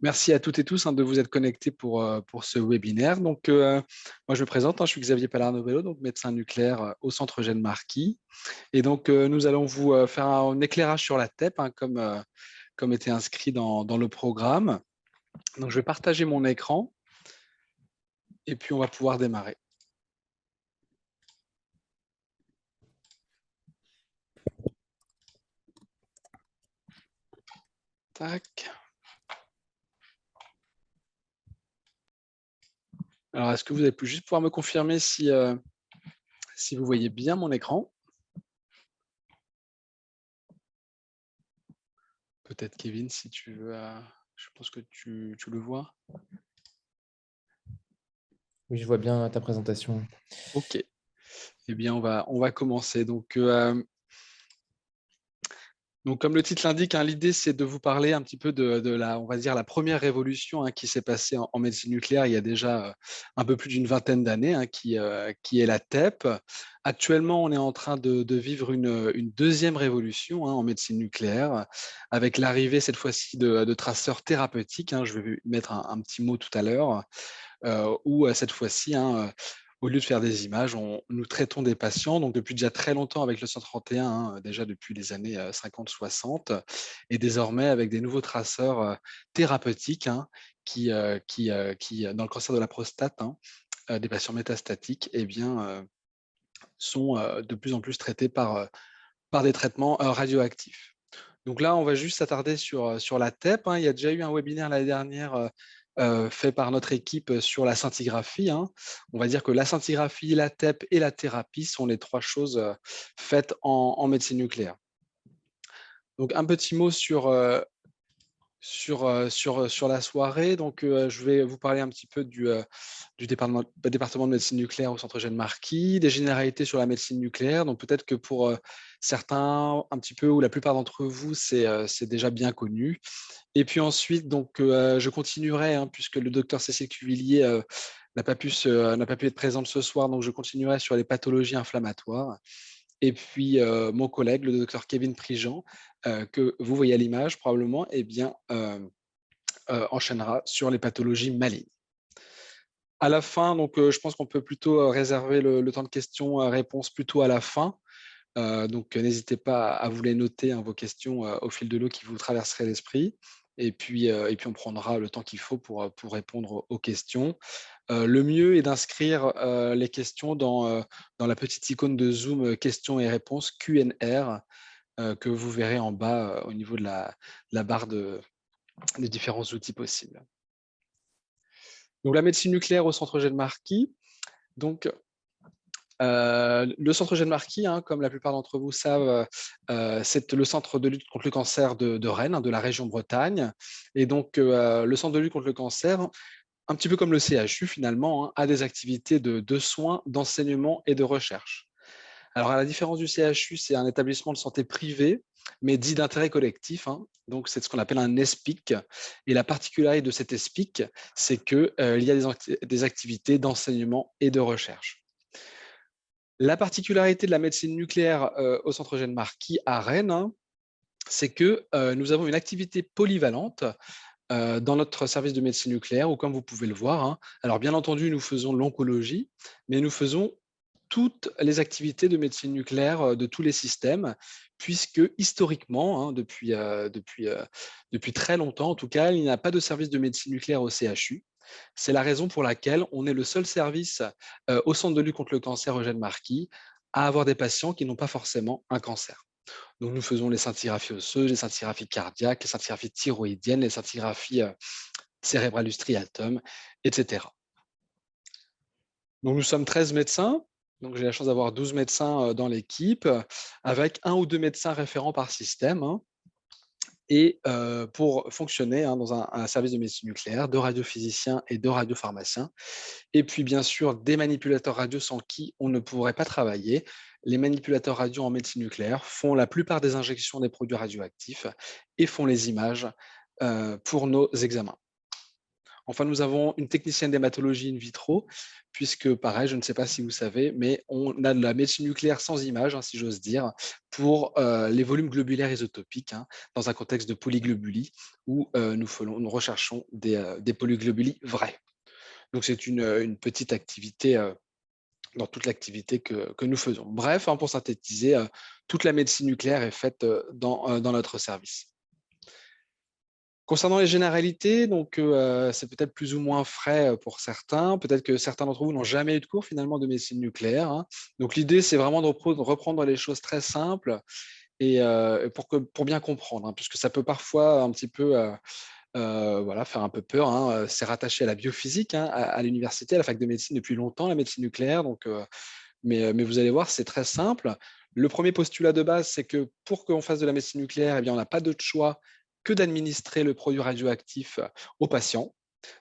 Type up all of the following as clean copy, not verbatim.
Merci à toutes et tous de vous être connectés pour ce webinaire. Donc, moi, je me présente, je suis Xavier Pallar-Novello, donc médecin nucléaire au Centre Eugène Marquis. Et donc, nous allons vous faire un éclairage sur la TEP, comme était inscrit dans le programme. Donc, je vais partager mon écran et puis on va pouvoir démarrer. Tac. Alors, est-ce que vous avez pu juste pouvoir me confirmer si vous voyez bien mon écran? Peut-être Kevin, si tu veux. Je pense que tu le vois. Oui, je vois bien ta présentation. OK. Eh bien, on va commencer. Donc, comme le titre l'indique, l'idée, c'est de vous parler un petit peu de on va dire, la première révolution qui s'est passée en médecine nucléaire il y a déjà un peu plus d'une vingtaine d'années, qui est la TEP. Actuellement, on est en train de vivre une deuxième révolution en médecine nucléaire, avec l'arrivée cette fois-ci de traceurs thérapeutiques. Je vais mettre un petit mot tout à l'heure, où cette fois-ci, au lieu de faire des images, nous traitons des patients, donc depuis déjà très longtemps avec le 131, déjà depuis les années 50-60, et désormais avec des nouveaux traceurs thérapeutiques qui, dans le cancer de la prostate, des patients métastatiques, eh bien, sont de plus en plus traités par des traitements radioactifs. Donc là, on va juste s'attarder sur la TEP. Il y a déjà eu un webinaire l'année dernière fait par notre équipe sur la scintigraphie. On va dire que la scintigraphie, la TEP et la thérapie sont les trois choses faites en médecine nucléaire. Donc un petit mot sur la soirée. Donc je vais vous parler un petit peu du département de médecine nucléaire au Centre Eugène Marquis, des généralités sur la médecine nucléaire. Donc peut-être que pour certains, un petit peu, ou la plupart d'entre vous, c'est déjà bien connu. Et puis ensuite, donc, je continuerai, puisque le docteur Cécile Cuvillier n'a pas pu être présente ce soir, donc je continuerai sur les pathologies inflammatoires. Et puis, mon collègue, le docteur Kevin Prigent, que vous voyez à l'image probablement, eh bien, enchaînera sur les pathologies malignes. À la fin, donc, je pense qu'on peut plutôt réserver le temps de questions-réponses plutôt à la fin. Donc, n'hésitez pas à vous les noter, vos questions au fil de l'eau qui vous traverseraient l'esprit. Et puis, on prendra le temps qu'il faut pour répondre aux questions. Le mieux est d'inscrire les questions dans la petite icône de Zoom questions et réponses Q&R que vous verrez en bas au niveau de la barre des différents outils possibles. Donc, la médecine nucléaire au Centre Eugène Marquis. Donc, le Centre Eugène Marquis, comme la plupart d'entre vous savent, c'est le centre de lutte contre le cancer de Rennes, de la région Bretagne. Et donc, le centre de lutte contre le cancer, un petit peu comme le CHU finalement, a des activités de soins, d'enseignement et de recherche. Alors, à la différence du CHU, c'est un établissement de santé privé, mais dit d'intérêt collectif. Donc, c'est ce qu'on appelle un ESPIC. Et la particularité de cet ESPIC, c'est qu'il y a des activités d'enseignement et de recherche. La particularité de la médecine nucléaire au Centre Eugène Marquis à Rennes, c'est que nous avons une activité polyvalente dans notre service de médecine nucléaire, où comme vous pouvez le voir, alors bien entendu, nous faisons l'oncologie, mais nous faisons toutes les activités de médecine nucléaire de tous les systèmes, puisque historiquement, depuis très longtemps en tout cas, il n'y a pas de service de médecine nucléaire au CHU. C'est la raison pour laquelle on est le seul service au centre de lutte contre le cancer Eugène Marquis à avoir des patients qui n'ont pas forcément un cancer. Donc, nous faisons les scintigraphies osseuses, les scintigraphies cardiaques, les scintigraphies thyroïdiennes, les scintigraphies cérébrales du striatum, etc. Donc, nous sommes 13 médecins. Donc, j'ai la chance d'avoir 12 médecins dans l'équipe, avec un ou deux médecins référents par système. Et pour fonctionner dans un service de médecine nucléaire, de radiophysiciens et de radiopharmaciens. Et puis, bien sûr, des manipulateurs radio sans qui on ne pourrait pas travailler. Les manipulateurs radio en médecine nucléaire font la plupart des injections des produits radioactifs et font les images pour nos examens. Enfin, nous avons une technicienne d'hématologie in vitro, puisque pareil, je ne sais pas si vous savez, mais on a de la médecine nucléaire sans image, si j'ose dire, pour les volumes globulaires isotopiques, dans un contexte de polyglobulie où nous recherchons des polyglobulies vraies. Donc c'est une petite activité dans toute l'activité que nous faisons. Bref, pour synthétiser, toute la médecine nucléaire est faite dans notre service. Concernant les généralités, donc c'est peut-être plus ou moins frais pour certains. Peut-être que certains d'entre vous n'ont jamais eu de cours finalement de médecine nucléaire. Donc l'idée, c'est vraiment de reprendre les choses très simples et pour bien comprendre, puisque ça peut parfois un petit peu voilà, faire un peu peur. C'est rattaché à la biophysique, à l'université, à la fac de médecine depuis longtemps, la médecine nucléaire. Donc, mais vous allez voir, c'est très simple. Le premier postulat de base, c'est que pour qu'on fasse de la médecine nucléaire, eh bien, on n'a pas d'autre choix que d'administrer le produit radioactif aux patients.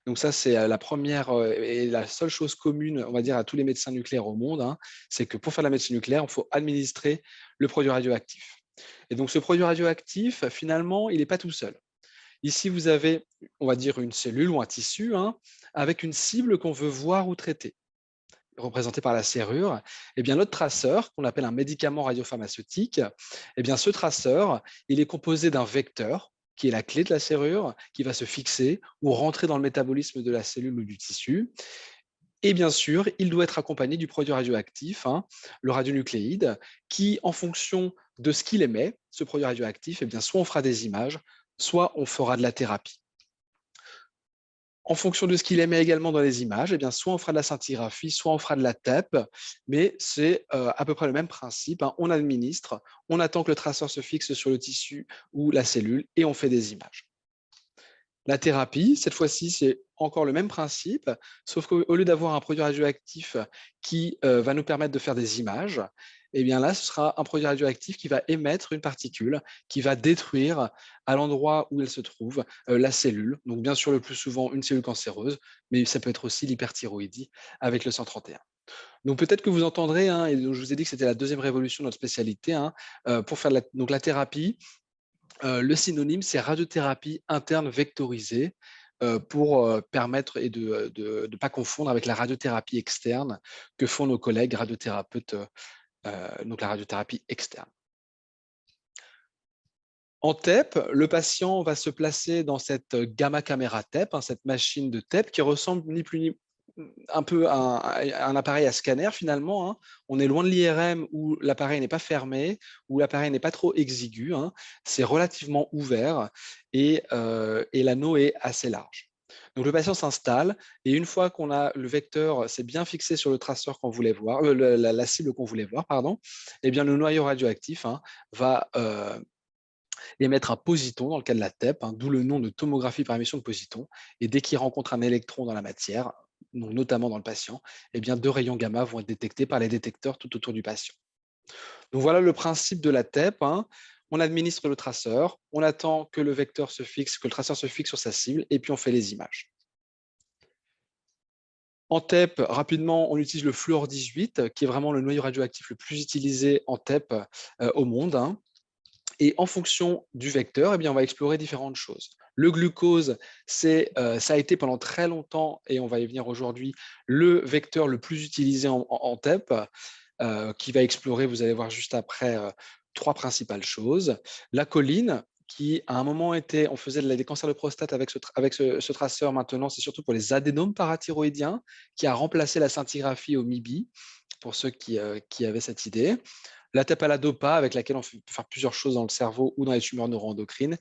Donc ça, c'est la première et la seule chose commune, on va dire, à tous les médecins nucléaires au monde, c'est que pour faire de la médecine nucléaire, il faut administrer le produit radioactif. Et donc ce produit radioactif, finalement, il n'est pas tout seul. Ici, vous avez, on va dire, une cellule ou un tissu avec une cible qu'on veut voir ou traiter, représentée par la serrure. Eh bien, notre traceur, qu'on appelle un médicament radiopharmaceutique, eh bien, ce traceur, il est composé d'un vecteur, qui est la clé de la serrure, qui va se fixer ou rentrer dans le métabolisme de la cellule ou du tissu. Et bien sûr, il doit être accompagné du produit radioactif, le radionucléide, qui, en fonction de ce qu'il émet, ce produit radioactif, eh bien, soit on fera des images, soit on fera de la thérapie. En fonction de ce qu'il émet également dans les images, eh bien, soit on fera de la scintigraphie, soit on fera de la TEP, mais c'est à peu près le même principe. On administre, on attend que le traceur se fixe sur le tissu ou la cellule et on fait des images. La thérapie, cette fois-ci, c'est encore le même principe, sauf qu'au lieu d'avoir un produit radioactif qui va nous permettre de faire des images, eh bien là, ce sera un produit radioactif qui va émettre une particule qui va détruire à l'endroit où elle se trouve la cellule. Donc bien sûr, le plus souvent, une cellule cancéreuse, mais ça peut être aussi l'hyperthyroïdie avec le 131. Donc peut-être que vous entendrez, et donc je vous ai dit que c'était la deuxième révolution de notre spécialité, pour faire donc la thérapie. Le synonyme, c'est radiothérapie interne vectorisée pour permettre et de ne pas confondre avec la radiothérapie externe que font nos collègues radiothérapeutes, donc la radiothérapie externe. En TEP, le patient va se placer dans cette gamma caméra TEP, cette machine de TEP qui ressemble ni plus ni un peu à un appareil à scanner finalement. On est loin de l'IRM où l'appareil n'est pas fermé, où l'appareil n'est pas trop exigu. C'est relativement ouvert et l'anneau est assez large. Donc le patient s'installe et une fois qu'on a le vecteur, c'est bien fixé sur le traceur qu'on voulait voir, la cible qu'on voulait voir, pardon, eh bien le noyau radioactif va émettre un positon dans le cas de la TEP, d'où le nom de tomographie par émission de positon. Et dès qu'il rencontre un électron dans la matière, donc notamment dans le patient, eh bien, deux rayons gamma vont être détectés par les détecteurs tout autour du patient. Donc voilà le principe de la TEP. On administre le traceur, on attend que le vecteur se fixe, que le traceur se fixe sur sa cible, et puis on fait les images. En TEP, rapidement, on utilise le fluor 18, qui est vraiment le noyau radioactif le plus utilisé en TEP au monde. Et en fonction du vecteur, eh bien, on va explorer différentes choses. Le glucose, ça a été pendant très longtemps, et on va y venir aujourd'hui, le vecteur le plus utilisé en TEP, qui va explorer, vous allez voir juste après, trois principales choses. La choline, qui à un moment était, on faisait des cancers de prostate avec ce traceur, maintenant c'est surtout pour les adénomes parathyroïdiens, qui a remplacé la scintigraphie au MIBI, pour ceux qui avaient cette idée. La TEP à la DOPA, avec laquelle on peut faire plusieurs choses dans le cerveau ou dans les tumeurs neuroendocrines.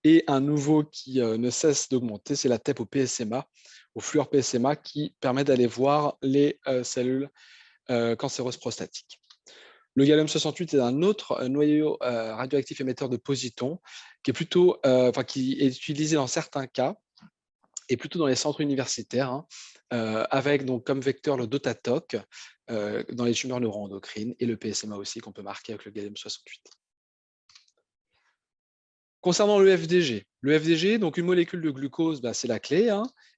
Et un nouveau qui ne cesse d'augmenter, c'est la TEP au PSMA, au fluor PSMA, qui permet d'aller voir les cellules cancéreuses prostatiques. Le gallium-68 est un autre noyau radioactif émetteur de positons qui qui est utilisé dans certains cas et plutôt dans les centres universitaires, avec donc comme vecteur le DOTATOC dans les tumeurs neuroendocrines et le PSMA aussi qu'on peut marquer avec le gallium-68. Concernant le FDG, donc une molécule de glucose, c'est la clé,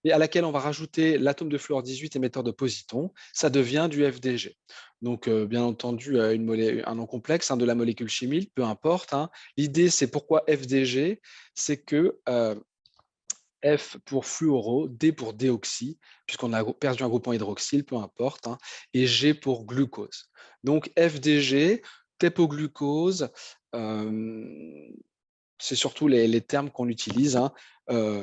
et à laquelle on va rajouter l'atome de fluor 18 émetteur de positons, ça devient du FDG. Donc, bien entendu, un nom complexe de la molécule chimique, peu importe. L'idée, c'est pourquoi FDG, c'est que F pour fluoro, D pour déoxy, puisqu'on a perdu un groupement hydroxyle, peu importe, hein, et G pour glucose. Donc FDG, TEP au glucose, c'est surtout les termes qu'on utilise, hein,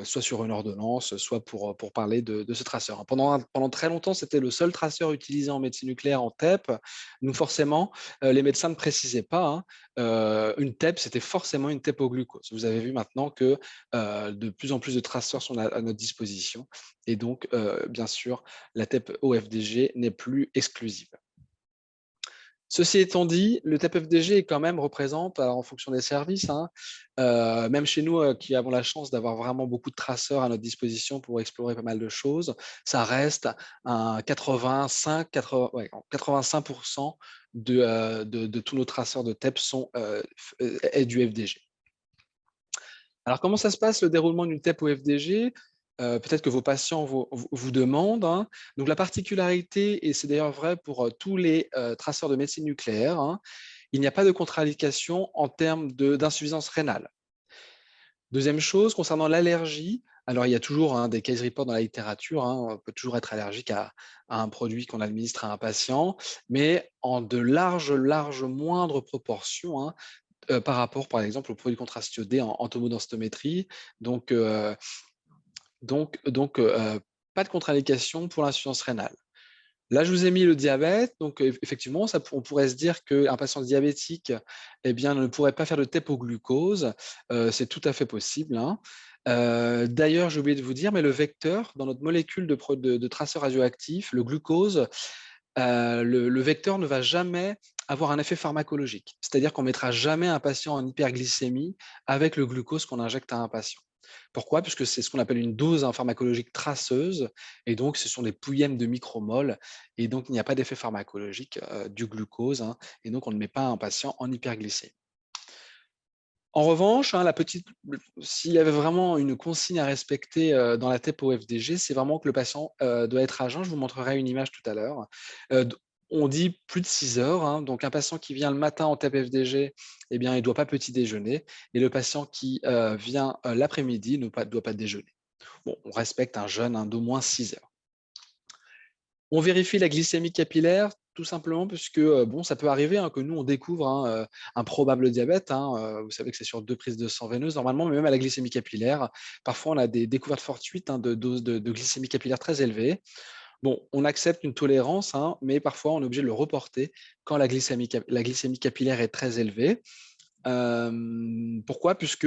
soit sur une ordonnance, soit pour parler de ce traceur. Pendant très longtemps, c'était le seul traceur utilisé en médecine nucléaire en TEP. Donc forcément, les médecins ne précisaient pas, hein, une TEP, c'était forcément une TEP au glucose. Vous avez vu maintenant que de plus en plus de traceurs sont à notre disposition et donc bien sûr, la TEP OFDG n'est plus exclusive. Ceci étant dit, le TAP-FDG est quand même représente, alors en fonction des services, hein, même chez nous qui avons la chance d'avoir vraiment beaucoup de traceurs à notre disposition pour explorer pas mal de choses, ça reste un 85% de tous nos traceurs de TEP sont est du FDG. Alors, comment ça se passe le déroulement d'une TEP au FDG? Peut-être que vos patients vous demandent, hein. Donc la particularité, et c'est d'ailleurs vrai pour tous les traceurs de médecine nucléaire, hein, il n'y a pas de contre-indication en termes d'insuffisance rénale. Deuxième chose, concernant l'allergie, alors il y a toujours, hein, des case reports dans la littérature, hein, on peut toujours être allergique à un produit qu'on administre à un patient, mais en de larges moindres proportions, hein, par rapport, par exemple, aux produits contrastiodés en tomodensitométrie. Donc, pas de contre-indication pour l'insuffisance rénale. Là, je vous ai mis le diabète. Donc, effectivement, on pourrait se dire qu'un patient diabétique, eh bien, ne pourrait pas faire de TEP au glucose. C'est tout à fait possible, hein. D'ailleurs, j'ai oublié de vous dire, mais le vecteur, dans notre molécule de traceur radioactif, le glucose, le vecteur ne va jamais avoir un effet pharmacologique. C'est-à-dire qu'on ne mettra jamais un patient en hyperglycémie avec le glucose qu'on injecte à un patient. Pourquoi? Puisque c'est ce qu'on appelle une dose, hein, pharmacologique traceuse, et donc ce sont des pouillèmes de micromoles, et donc il n'y a pas d'effet pharmacologique du glucose, hein, et donc on ne met pas un patient en hyperglycémie. En revanche, hein, s'il y avait vraiment une consigne à respecter dans la TEP au FDG, c'est vraiment que le patient doit être à jeun. Je vous montrerai une image tout à l'heure. On dit plus de 6 heures, hein, donc un patient qui vient le matin en TEP FDG, eh bien, il ne doit pas petit déjeuner, et le patient qui vient l'après-midi ne doit pas déjeuner. Bon, on respecte un jeûne, hein, d'au moins 6 heures. On vérifie la glycémie capillaire, tout simplement puisque bon, ça peut arriver, hein, que nous, on découvre, hein, un probable diabète, hein, vous savez que c'est sur 2 prises de sang veineuse normalement, mais même à la glycémie capillaire, parfois on a des découvertes fortuites, hein, de doses de glycémie capillaire très élevées. Bon, on accepte une tolérance, hein, mais parfois on est obligé de le reporter quand la glycémie capillaire est très élevée. Pourquoi? Puisque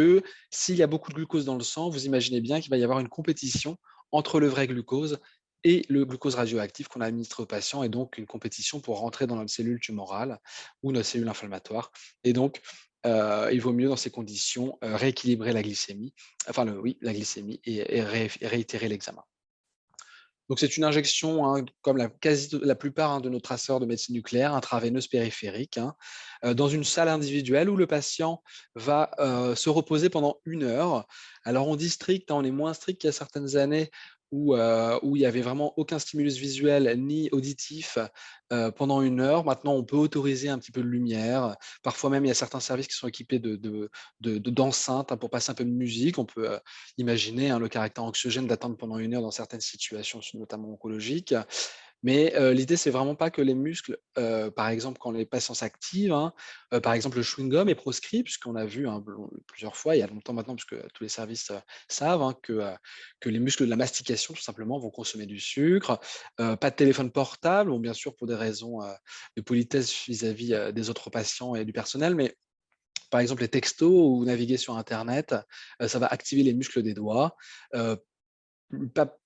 s'il y a beaucoup de glucose dans le sang, vous imaginez bien qu'il va y avoir une compétition entre le vrai glucose et le glucose radioactif qu'on administre aux patients, et donc une compétition pour rentrer dans notre cellule tumorale ou notre cellule inflammatoire. Et donc, il vaut mieux dans ces conditions rééquilibrer la glycémie, enfin la glycémie, et réitérer l'examen. Donc c'est une injection, hein, comme la plupart, hein, de nos traceurs de médecine nucléaire, intraveineuse périphérique, hein, dans une salle individuelle où le patient va se reposer pendant 1 heure. Alors on dit strict, hein, on est moins strict qu'il y a certaines années où il n'y avait vraiment aucun stimulus visuel ni auditif pendant 1 heure. Maintenant, on peut autoriser un petit peu de lumière. Parfois même, il y a certains services qui sont équipés d'enceintes, hein, pour passer un peu de musique. On peut imaginer, hein, le caractère anxiogène d'attendre pendant 1 heure dans certaines situations, notamment oncologiques. Mais l'idée, c'est vraiment pas que les muscles, par exemple, quand les patients s'activent, hein, par exemple, le chewing-gum est proscrit, puisqu'on a vu, hein, plusieurs fois, il y a longtemps maintenant, puisque tous les services savent, hein, que les muscles de la mastication, tout simplement, vont consommer du sucre. Pas de téléphone portable, bon, bien sûr, pour des raisons de politesse vis-à-vis des autres patients et du personnel, mais par exemple, les textos ou naviguer sur internet, ça va activer les muscles des doigts. Heu,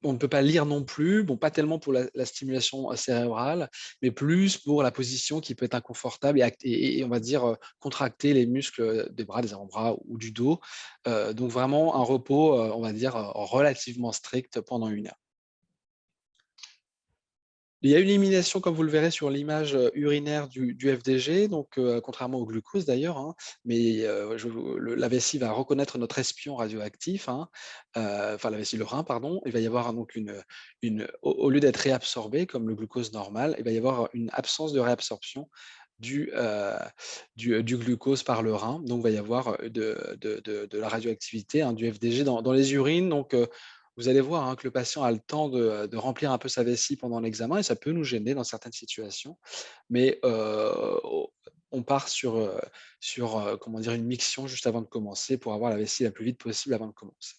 on ne peut pas lire non plus, bon, pas tellement pour la stimulation cérébrale, mais plus pour la position qui peut être inconfortable, et on va dire, contracter les muscles des bras, des avant-bras ou du dos. Donc vraiment un repos, on va dire, relativement strict pendant 1 heure. Il y a une élimination, comme vous le verrez sur l'image, urinaire du FDG, donc contrairement au glucose d'ailleurs, hein, mais la vessie va reconnaître notre espion radioactif, hein, enfin la vessie, le rein, pardon. Il va y avoir donc au lieu d'être réabsorbé comme le glucose normal, il va y avoir une absence de réabsorption du, heu, du glucose par le rein. Donc il va y avoir de la radioactivité, hein, du FDG dans les urines. Donc vous allez voir, hein, que le patient a le temps de remplir un peu sa vessie pendant l'examen et ça peut nous gêner dans certaines situations. Mais, on part sur, comment dire, une miction juste avant de commencer pour avoir la vessie la plus vite possible avant de commencer.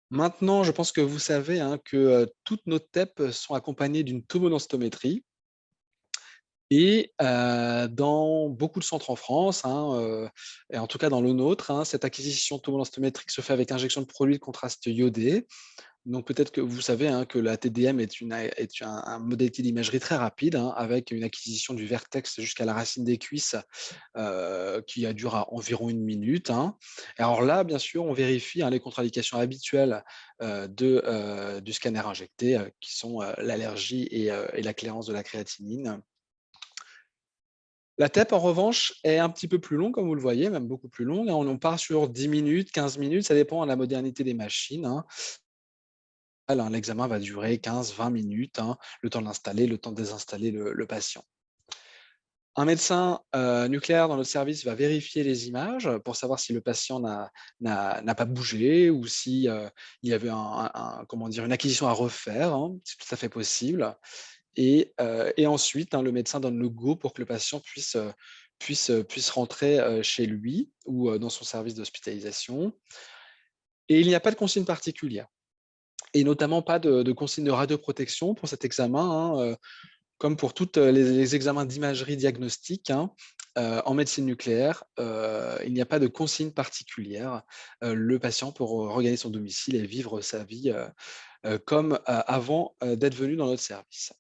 Maintenant, je pense que vous savez, hein, que, toutes nos TEP sont accompagnées d'une tomodensitométrie et dans beaucoup de centres en France, hein, et en tout cas dans le nôtre, hein, cette acquisition tomodensitométrique se fait avec injection de produits de contraste iodé. Donc peut-être que vous savez, hein, que la TDM est un modalité d'imagerie très rapide, hein, avec une acquisition du vertex jusqu'à la racine des cuisses, qui dure à environ 1 minute, hein. Et alors là, bien sûr, on vérifie, hein, les contre-indications habituelles, du scanner injecté, qui sont, l'allergie et la clairance de la créatinine. La TEP, en revanche, est un petit peu plus longue, comme vous le voyez, même beaucoup plus longue, hein. On part sur 10 minutes, 15 minutes, ça dépend de la modernité des machines, hein. L'examen va durer 15-20 minutes, hein, le temps de l'installer, le temps de désinstaller le patient. Un médecin, nucléaire dans notre service va vérifier les images, pour savoir si le patient n'a pas bougé ou si, il y avait comment dire, une acquisition à refaire, hein, c'est tout à fait possible et ensuite, hein, le médecin donne le go pour que le patient puisse rentrer, chez lui ou, dans son service d'hospitalisation et il n'y a pas de consigne particulière et notamment pas de consigne de radioprotection pour cet examen, hein, comme pour toutes, les examens d'imagerie diagnostique, hein, en médecine nucléaire, il n'y a pas de consigne particulière. Le patient peut regagner son domicile et vivre sa vie, comme, avant, d'être venu dans notre service.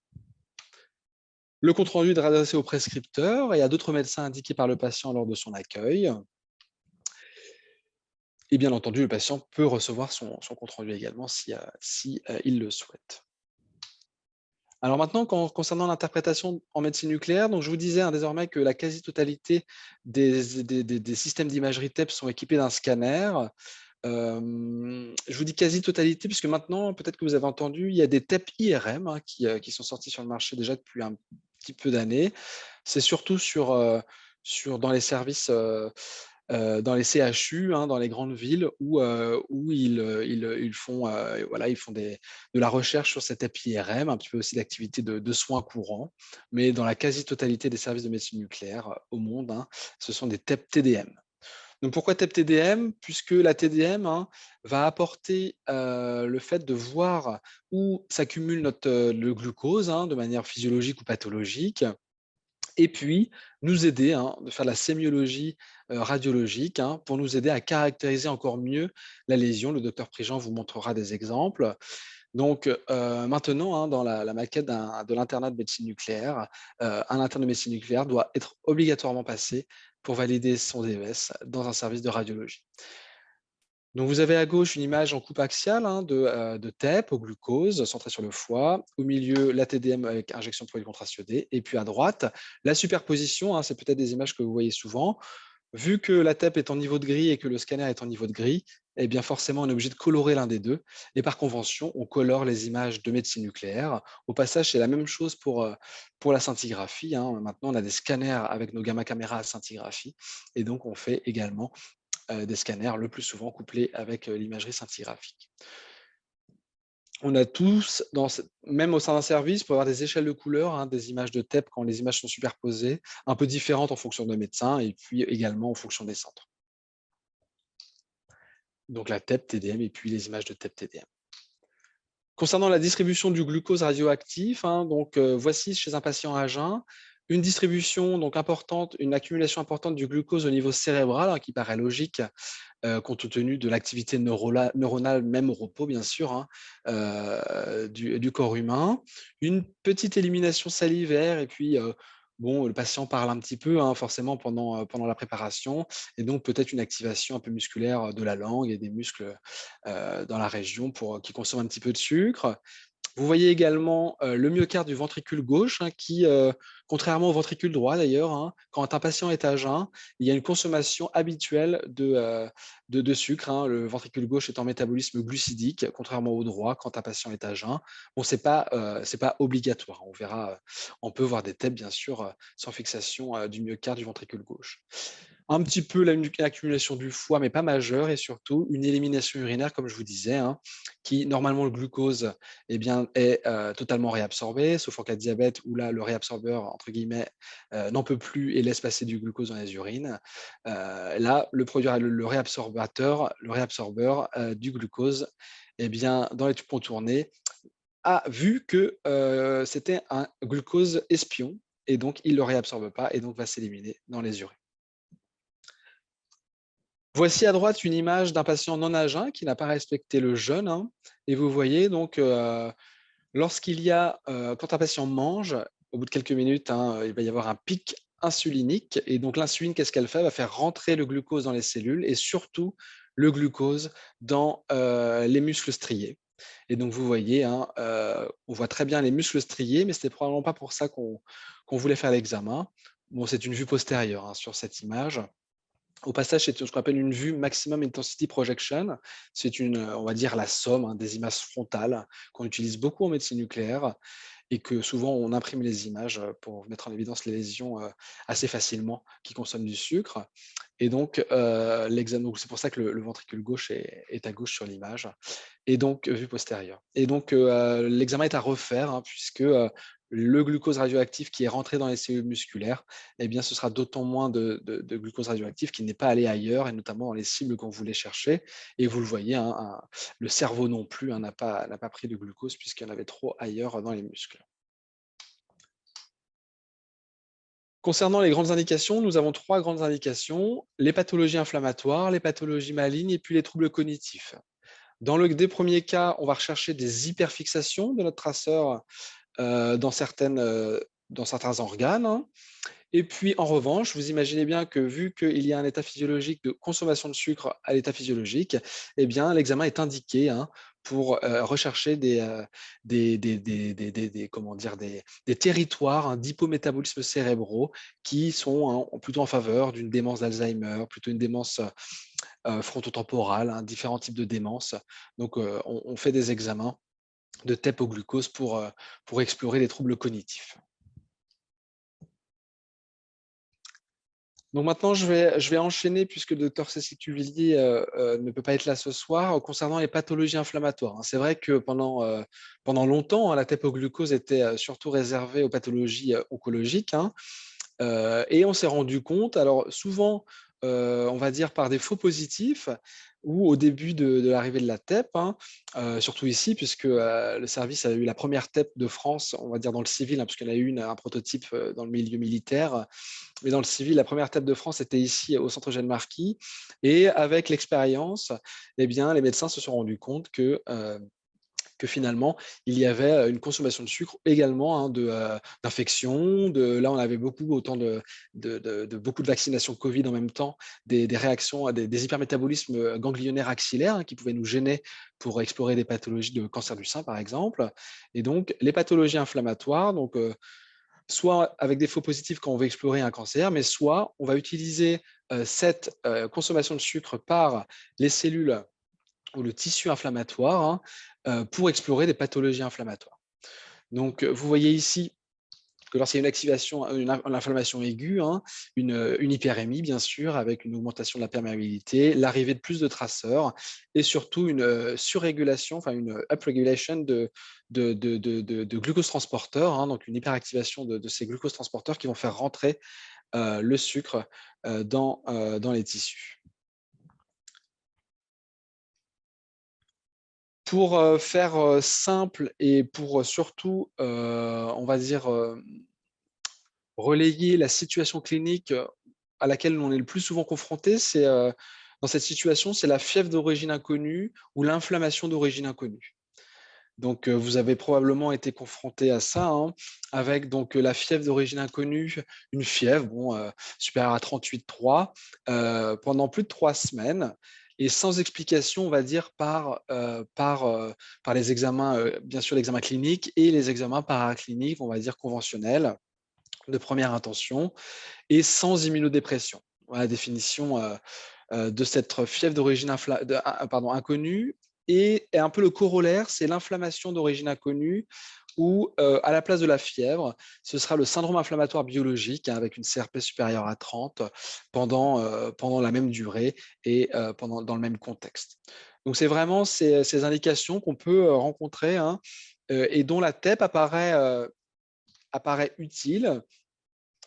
Le compte rendu est adressé au prescripteur et à d'autres médecins indiqués par le patient lors de son accueil et bien entendu, le patient peut recevoir son compte rendu également si, il le souhaite. Alors maintenant, concernant l'interprétation en médecine nucléaire, donc je vous disais, hein, désormais que la quasi-totalité des systèmes d'imagerie TEP sont équipés d'un scanner. Je vous dis quasi-totalité puisque maintenant, peut-être que vous avez entendu, il y a des TEP IRM, hein, qui sont sortis sur le marché déjà depuis un petit peu d'années. C'est surtout dans les services, dans les CHU, hein, dans les grandes villes où ils font, voilà, ils font de la recherche sur cette IRM, un petit peu aussi d'activités de soins courants. Mais dans la quasi-totalité des services de médecine nucléaire, au monde, hein, ce sont des TEP TDM. Donc pourquoi TEP TDM? Puisque la TDM, hein, va apporter, le fait de voir où s'accumule le glucose, hein, de manière physiologique ou pathologique et puis nous aider, hein, de faire de la sémiologie, radiologique, hein, pour nous aider à caractériser encore mieux la lésion. Le docteur Prigent vous montrera des exemples. Donc, maintenant, hein, dans la maquette de l'internat de médecine nucléaire, un interne de médecine nucléaire doit être obligatoirement passé pour valider son DES dans un service de radiologie. Donc vous avez à gauche une image en coupe axiale, hein, de TEP au glucose centrée sur le foie. Au milieu, la TDM avec injection de produit contraste iodé et puis à droite, la superposition, hein, c'est peut-être des images que vous voyez souvent. Vu que la TEP est en niveau de gris et que le scanner est en niveau de gris, eh bien forcément, on est obligé de colorer l'un des deux et par convention, on colore les images de médecine nucléaire. Au passage, c'est la même chose pour la scintigraphie, hein. Maintenant, on a des scanners avec nos gamma caméras à scintigraphie et donc on fait également des scanners, le plus souvent couplés avec, l'imagerie scintigraphique. On a tous même au sein d'un service, pour avoir des échelles de couleurs, hein, des images de TEP quand les images sont superposées, un peu différentes en fonction des médecins et puis également en fonction des centres. Donc la TEP, TDM et puis les images de TEP, TDM. Concernant la distribution du glucose radioactif, hein, donc voici chez un patient à jeun, une distribution donc importante, une accumulation importante du glucose au niveau cérébral, hein, qui paraît logique, compte tenu de l'activité neuronale, même au repos bien sûr, hein, du corps humain. Une petite élimination salivaire et puis, bon, le patient parle un petit peu, hein, forcément pendant la préparation et donc peut-être une activation un peu musculaire de la langue et des muscles, dans la région qui consomment un petit peu de sucre. Vous voyez également, le myocarde du ventricule gauche, hein, qui, contrairement au ventricule droit d'ailleurs, hein, quand un patient est à jeun, il y a une consommation habituelle de sucre, hein. Le ventricule gauche est en métabolisme glucidique, contrairement au droit quand un patient est à jeun. Bon, c'est pas obligatoire. On verra, on peut voir des TEP bien sûr, sans fixation, du myocarde du ventricule gauche. un petit peu l'accumulation du foie, mais pas majeure, et surtout une élimination urinaire, comme je vous disais, hein, qui normalement le glucose eh bien, est totalement réabsorbé, sauf en cas de diabète où là, le réabsorbeur, entre guillemets, n'en peut plus et laisse passer du glucose dans les urines. Là, le réabsorbateur, le réabsorbeur du glucose, eh bien, dans les tubes contournés, a vu que c'était un glucose espion et donc il ne le réabsorbe pas et donc va s'éliminer dans les urines. Voici à droite une image d'un patient non à jeun qui n'a pas respecté le jeûne, hein, et vous voyez donc, lorsqu'il y a, quand un patient mange, au bout de quelques minutes, hein, il va y avoir un pic insulinique et donc l'insuline, qu'est-ce qu'elle fait? Elle va faire rentrer le glucose dans les cellules et surtout le glucose dans, les muscles striés et donc vous voyez, hein, on voit très bien les muscles striés, mais c'était probablement pas pour ça qu'on voulait faire l'examen. Bon, c'est une vue postérieure, hein, sur cette image. Au passage, c'est ce qu'on appelle une vue maximum intensity projection. C'est une, on va dire la somme, hein, des images frontales qu'on utilise beaucoup en médecine nucléaire et que souvent on imprime les images, pour mettre en évidence les lésions, assez facilement qui consomment du sucre et donc donc c'est pour ça que le ventricule gauche est à gauche sur l'image et donc vue postérieure et donc l'examen est à refaire, hein, puisque, le glucose radioactif qui est rentré dans les cellules musculaires, eh bien, ce sera d'autant moins de glucose radioactif qui n'est pas allé ailleurs et notamment dans les cibles qu'on voulait chercher et vous le voyez, hein, le cerveau non plus, hein, n'a pas pris de glucose puisqu'il y en avait trop ailleurs dans les muscles. Concernant les grandes indications, nous avons 3 grandes indications, les pathologies inflammatoires, les pathologies malignes et puis les troubles cognitifs. Dans le des premiers cas, on va rechercher des hyperfixations de notre traceur, dans certains organes, hein. Et puis, en revanche, vous imaginez bien que vu qu'il y a un état physiologique de consommation de sucre à l'état physiologique, eh bien, l'examen est indiqué, hein, pour, rechercher comment dire? Des territoires, hein, d'hypométabolisme cérébraux qui sont, hein, plutôt en faveur d'une démence d'Alzheimer, plutôt une démence, frontotemporale, hein, différents types de démence. Donc, on fait des examens de TEP au glucose pour explorer les troubles cognitifs. Donc maintenant, je vais enchaîner puisque le docteur Cécile Cuvillier, ne peut pas être là ce soir, concernant les pathologies inflammatoires, hein. C'est vrai que pendant longtemps, hein, la TEP au glucose était, surtout réservée aux pathologies, oncologiques, hein. Et on s'est rendu compte, alors souvent, on va dire par des faux positifs ou au début de l'arrivée de la TEP, hein, surtout ici puisque, le service a eu la première TEP de France, on va dire dans le civil, hein, puisqu'il y en a eu un prototype, dans le milieu militaire. Mais dans le civil, la première TEP de France était ici au centre Jeanne Marquis et avec l'expérience, eh bien, les médecins se sont rendus compte que finalement, il y avait, une consommation de sucre également, hein, d'infections, là, on avait beaucoup autant de beaucoup de vaccinations Covid en même temps, des réactions à des hypermétabolismes, ganglionnaires axillaires, hein, qui pouvaient nous gêner pour explorer des pathologies de cancer du sein, par exemple et donc les pathologies inflammatoires, donc soit avec des faux positifs quand on veut explorer un cancer, mais soit on va utiliser, cette, consommation de sucre par les cellules ou le tissu inflammatoire, hein, pour explorer des pathologies inflammatoires. Donc, vous voyez ici que lorsqu'il y a une activation, une inflammation aiguë, hein, une hyperémie bien sûr, avec une augmentation de la perméabilité, l'arrivée de plus de traceurs et surtout une, surrégulation, enfin une upregulation de glucose transporteurs, hein, donc une hyperactivation de ces glucose transporteurs qui vont faire rentrer, le sucre, dans les tissus. Pour, faire, simple et pour, surtout, on va dire, relayer la situation clinique, à laquelle on est le plus souvent confronté, c'est, dans cette situation, c'est la fièvre d'origine inconnue ou l'inflammation d'origine inconnue. Donc, vous avez probablement été confronté à ça, hein, avec donc, la fièvre d'origine inconnue, une fièvre, bon, supérieure à 38,3, pendant plus de 3 semaines et sans explication, on va dire, par les examens, bien sûr l'examen clinique et les examens paracliniques, on va dire conventionnels, de première intention et sans immunodépression. Voilà la définition, de cette fièvre d'origine inconnue et un peu le corollaire, c'est l'inflammation d'origine inconnue où, à la place de la fièvre, ce sera le syndrome inflammatoire biologique, hein, avec une CRP supérieure à 30 pendant la même durée et dans le même contexte. Donc c'est vraiment ces indications qu'on peut, rencontrer, hein, et dont la TEP apparaît utile.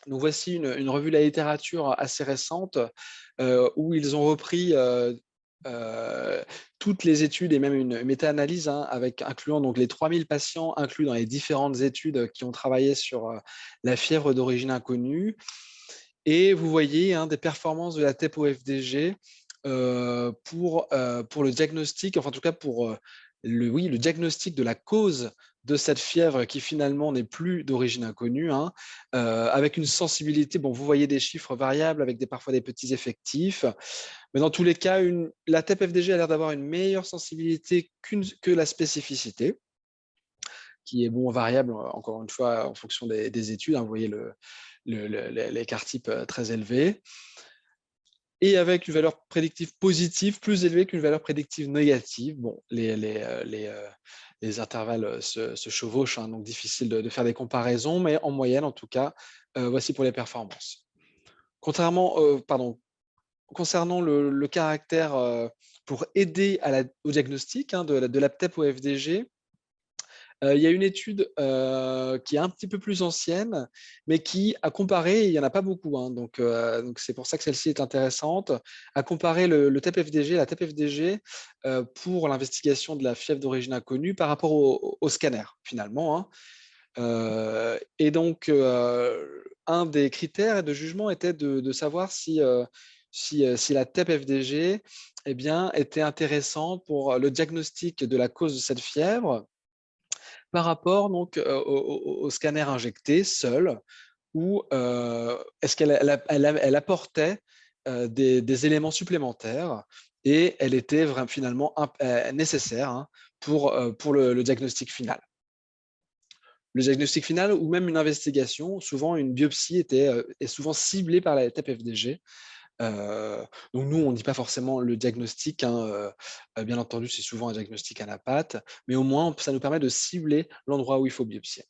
Donc voici une revue de la littérature assez récente, où ils ont repris, heu, toutes les études et même une méta-analyse, hein, avec incluant donc les 3000 patients inclus dans les différentes études qui ont travaillé sur, la fièvre d'origine inconnue. Et vous voyez, hein, des performances de la TEP au FDG, pour le diagnostic, enfin en tout cas pour, le diagnostic de la cause de cette fièvre qui finalement n'est plus d'origine inconnue, hein, avec une sensibilité, bon, vous voyez des chiffres variables avec parfois des petits effectifs, mais dans tous les cas, la TEP FDG a l'air d'avoir une meilleure sensibilité que la spécificité, qui est bon variable, encore une fois, en fonction des études, hein. Vous voyez l'écart type, très élevé, et avec une valeur prédictive positive plus élevée qu'une valeur prédictive négative. Bon, les intervalles, se chevauchent, hein, donc difficile de faire des comparaisons, mais en moyenne, en tout cas, voici pour les performances. Concernant le caractère, pour aider au diagnostic, hein, de l'APTEP au FDG, il y a une étude, qui est un petit peu plus ancienne, mais qui a comparé, il y en a pas beaucoup, hein, donc c'est pour ça que celle-ci est intéressante, a comparé le TEP-FDG, la TEP-FDG, pour l'investigation de la fièvre d'origine inconnue par rapport au scanner, finalement, hein. Et donc, un des critères de jugement était de savoir si la TEP-FDG, eh bien, était intéressante pour le diagnostic de la cause de cette fièvre par rapport donc, au scanner injecté seul, ou est-ce qu'elle apportait, des éléments supplémentaires, et elle était finalement nécessaire, hein, pour le diagnostic final. Le diagnostic final ou même une investigation, souvent une biopsie est souvent ciblée par la TEP-FDG. Donc nous, on ne dit pas forcément le diagnostic, hein, bien entendu, c'est souvent un diagnostic à la patte, mais au moins ça nous permet de cibler l'endroit où il faut biopsier.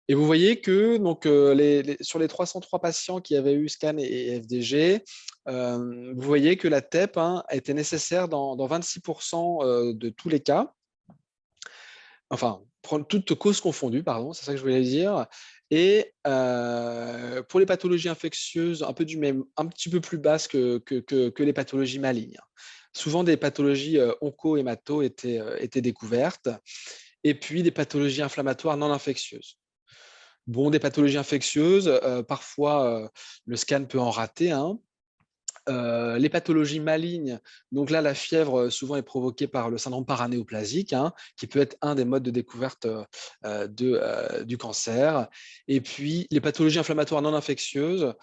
Et vous voyez que donc, sur les 303 patients qui avaient eu scan et FDG, vous voyez que la TEP, hein, était nécessaire dans 26 de tous les cas. Enfin, prendre toutes causes confondues, pardon, c'est ça que je voulais dire. Et pour les pathologies infectieuses, un petit peu plus basses que les pathologies malignes. Souvent des pathologies, onco-hémato étaient découvertes, et puis des pathologies inflammatoires non infectieuses. Bon, des pathologies infectieuses, parfois, le scan peut en rater, hein. Les pathologies malignes, donc là, la fièvre, souvent est provoquée par le syndrome paranéoplasique, hein, qui peut être un des modes de découverte, du cancer. Et puis les pathologies inflammatoires non infectieuses,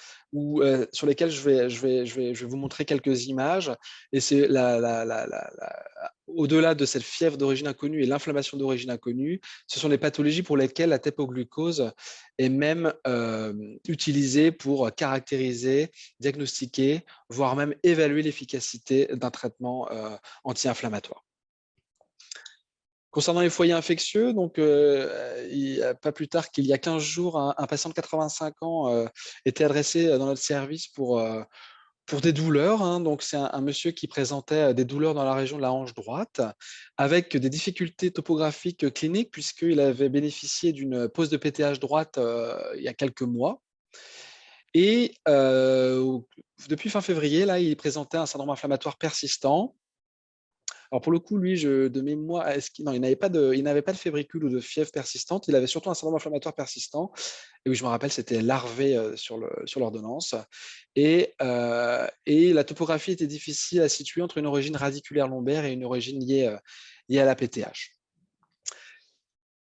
sur lesquelles je vais vous montrer quelques images, et c'est au-delà de cette fièvre d'origine inconnue et l'inflammation d'origine inconnue, ce sont des pathologies pour lesquelles la TEP-O-glucose est même, utilisée pour caractériser, diagnostiquer, voire même évaluer l'efficacité d'un traitement, anti-inflammatoire. Concernant les foyers infectieux, donc, pas plus tard qu'il y a 15 jours, un patient de 85 ans, était adressé, dans notre service pour des douleurs, hein. Donc c'est un monsieur qui présentait, des douleurs dans la région de la hanche droite, avec des difficultés topographiques, cliniques, puisqu'il avait bénéficié d'une pose de PTH droite, il y a quelques mois. Et depuis fin février, là, il présentait un syndrome inflammatoire persistant. Alors pour le coup, lui, de mémoire, est-ce qu'il non, il n'avait pas de fébricule ou de fièvre persistante, il avait surtout un syndrome inflammatoire persistant. Et oui, je me rappelle, c'était larvé, sur l'ordonnance, et la topographie était difficile à situer entre une origine radiculaire lombaire et une origine liée à la PTH.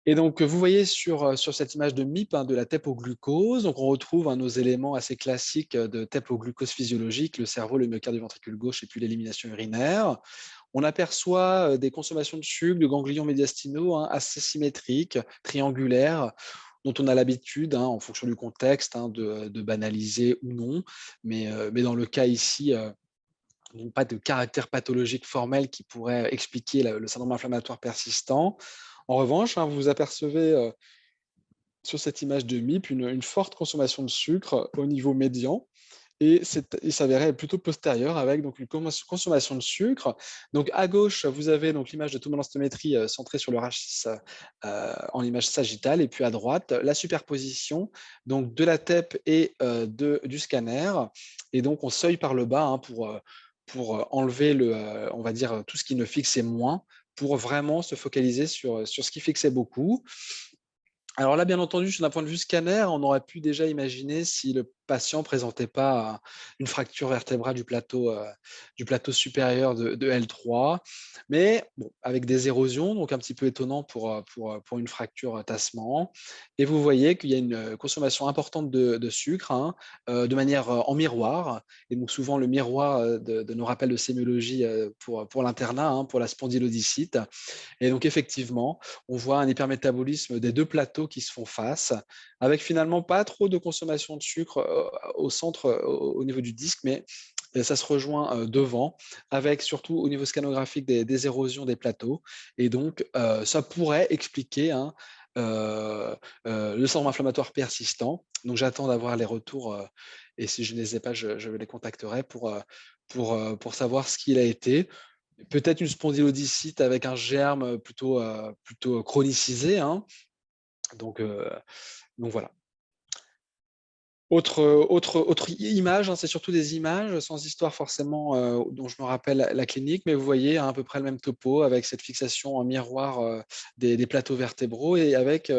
Et donc, vous voyez sur cette image de MIP, hein, de la TEP au glucose, donc on retrouve, hein, nos éléments assez classiques, de TEP au glucose physiologique, le cerveau, le myocarde du ventricule gauche et puis l'élimination urinaire. On aperçoit, des consommations de sucre, de ganglions médiastinaux, hein, assez symétriques, triangulaires, dont on a l'habitude, hein, en fonction du contexte, hein, de banaliser ou non. Mais dans le cas ici, donc pas de caractère pathologique formel qui pourrait expliquer le syndrome inflammatoire persistant. En revanche, hein, vous apercevez sur cette image de MIP une forte consommation de sucre au niveau médian. Et il s'avérait être plutôt postérieur avec donc une consommation de sucre. Donc à gauche, vous avez donc l'image de tomodensitométrie centrée sur le rachis en image sagittale, et puis à droite, la superposition donc de la TEP et du scanner. Et donc on seuille par le bas, hein, pour enlever on va dire tout ce qui ne fixait moins, pour vraiment se focaliser sur ce qui fixait beaucoup. Alors là, bien entendu, d'un point de vue scanner, on aurait pu déjà imaginer si le patient présentait pas une fracture vertébrale du plateau supérieur de L3. Mais bon, avec des érosions, donc un petit peu étonnant pour une fracture tassement. Et vous voyez qu'il y a une consommation importante de sucre, hein, de manière en miroir. Et donc souvent le miroir de nos rappels de sémiologie pour l'internat, hein, pour la spondylodicite. Et donc effectivement, on voit un hypermétabolisme des deux plateaux qui se font face, avec finalement pas trop de consommation de sucre au centre, au niveau du disque, mais ça se rejoint devant, avec surtout au niveau scanographique des érosions des plateaux. Et donc, ça pourrait expliquer, hein, le syndrome inflammatoire persistant. Donc, j'attends d'avoir les retours, et si je ne les ai pas, je les contacterai pour savoir ce qu'il a été. Peut-être une spondylodicite avec un germe plutôt chronicisé, hein. Donc, heu, donc voilà. Autre image, hein, c'est surtout des images sans histoire forcément dont je me rappelle la clinique, mais vous voyez à peu près le même topo avec cette fixation en miroir des plateaux vertébraux, et avec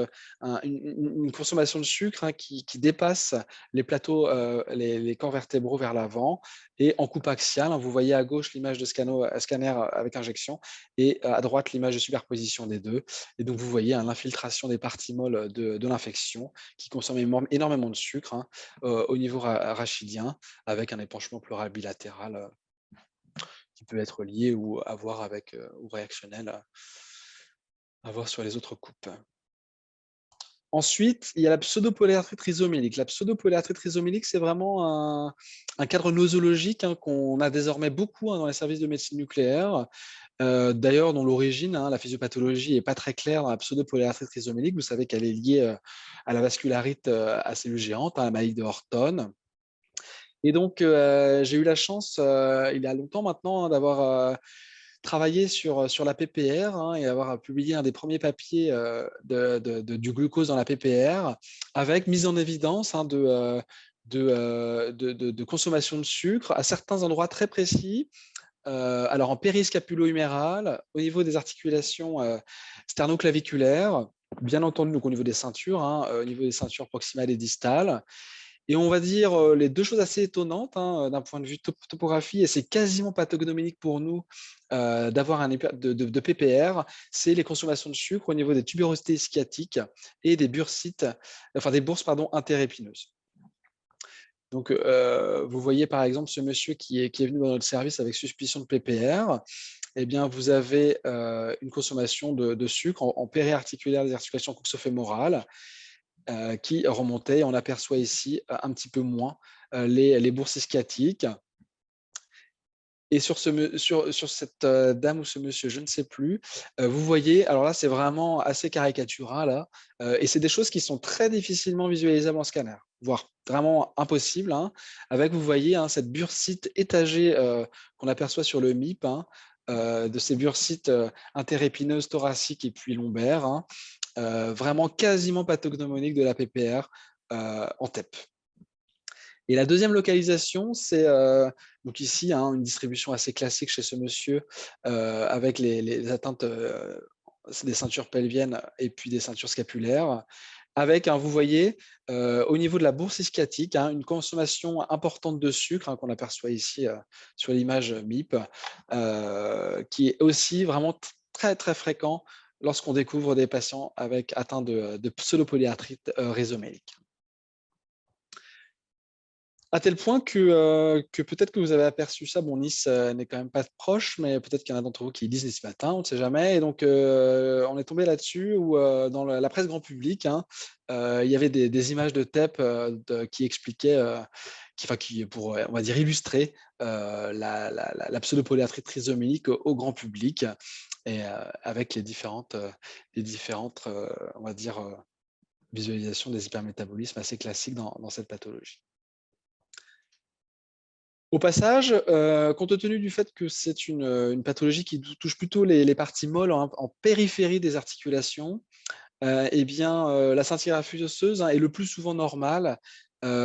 une consommation de sucre, hein, qui dépasse les plateaux, les corps vertébraux vers l'avant, et en coupe axiale, hein. Vous voyez à gauche l'image de scanner avec injection, et à droite l'image de superposition des deux. Et donc vous voyez, hein, l'infiltration des parties molles de l'infection qui consomme énormément de sucre, hein, au niveau rachidien, avec un épanchement pleural bilatéral qui peut être lié ou à voir avec ou réactionnel à voir sur les autres coupes. Ensuite, il y a la pseudopolyarthrite rhizomélique. La pseudopolyarthrite rhizomélique, c'est vraiment un cadre nosologique, hein, qu'on a désormais beaucoup, hein, dans les services de médecine nucléaire. D'ailleurs, dont l'origine, hein, la physiopathologie n'est pas très claire dans la pseudopolyarthrite rhizomélique. Vous savez qu'elle est liée à la vascularite à cellules géantes, à la maladie de Horton. Et donc, j'ai eu la chance, il y a longtemps maintenant, hein, d'avoir travaillé sur la PPR, hein, et avoir publié un des premiers papiers du glucose dans la PPR, avec mise en évidence, hein, de consommation de sucre à certains endroits très précis. Alors en périscapulo-huméral, au niveau des articulations sternoclaviculaires, bien entendu, donc au niveau des ceintures, hein, au niveau des ceintures proximales et distales. Et on va dire les deux choses assez étonnantes, hein, d'un point de vue topographie, et c'est quasiment pathognomonique pour nous d'avoir de PPR, c'est les consommations de sucre au niveau des tubérosités sciatiques et des bursites, enfin des bourses pardon, interépineuses. Donc, vous voyez par exemple ce monsieur qui est venu dans notre service avec suspicion de PPR. Eh bien, vous avez une consommation de sucre en périarticulaire des articulations coxofémorales qui remontait. On aperçoit ici un petit peu moins les bourses sciatiques. Et sur cette dame ou ce monsieur, je ne sais plus, vous voyez, alors là, c'est vraiment assez caricatural, là, et c'est des choses qui sont très difficilement visualisables en scanner, voire vraiment impossible, hein, avec, vous voyez, hein, cette bursite étagée qu'on aperçoit sur le MIP, hein, de ces bursites interépineuses thoraciques et puis lombaires, hein, vraiment quasiment pathognomoniques de la PPR en TEP. Et la deuxième localisation, c'est donc ici, hein, une distribution assez classique chez ce monsieur, avec les atteintes des ceintures pelviennes et puis des ceintures scapulaires, avec, hein, vous voyez, au niveau de la bourse sciatique, hein, une consommation importante de sucre, hein, qu'on aperçoit ici sur l'image MIP, qui est aussi vraiment très très fréquent lorsqu'on découvre des patients atteints de pseudopolyarthrite rhizomélique. À tel point que peut-être que vous avez aperçu ça. Bon, Nice, n'est quand même pas proche, mais peut-être qu'il y en a d'entre vous qui lisent Nice Matin, on ne sait jamais. Et donc, on est tombé là-dessus où, dans la presse grand public, hein, il y avait des images de TEP, qui expliquaient, enfin, qui pour, on va dire, illustrer la pseudopolyarthrite trisomique au grand public, et avec les différentes, on va dire, visualisations des hypermétabolismes assez classiques dans cette pathologie. Au passage, compte tenu du fait que c'est une pathologie qui touche plutôt les parties molles en périphérie des articulations, et bien, la scintigraphie osseuse, hein, est le plus souvent normale,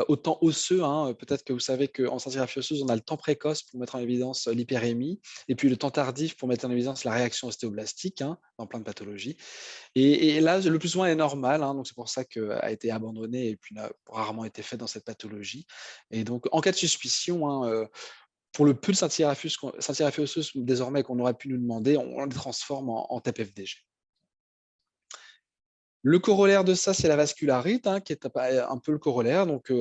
au temps osseux, hein. Peut-être que vous savez qu'en scintigraphie osseuse, on a le temps précoce pour mettre en évidence l'hyperémie et puis le temps tardif pour mettre en évidence la réaction ostéoblastique, hein, dans plein de pathologies. Et là, le plus souvent, elle est normale, hein, donc c'est pour ça qu'elle a été abandonnée et puis n'a rarement été faite dans cette pathologie. Et donc en cas de suspicion, hein, pour le peu de scintigraphie osseuse désormais qu'on aurait pu nous demander, on les transforme en TEP-FDG. Le corollaire de ça, c'est la vascularite, hein, qui est un peu le corollaire. Donc,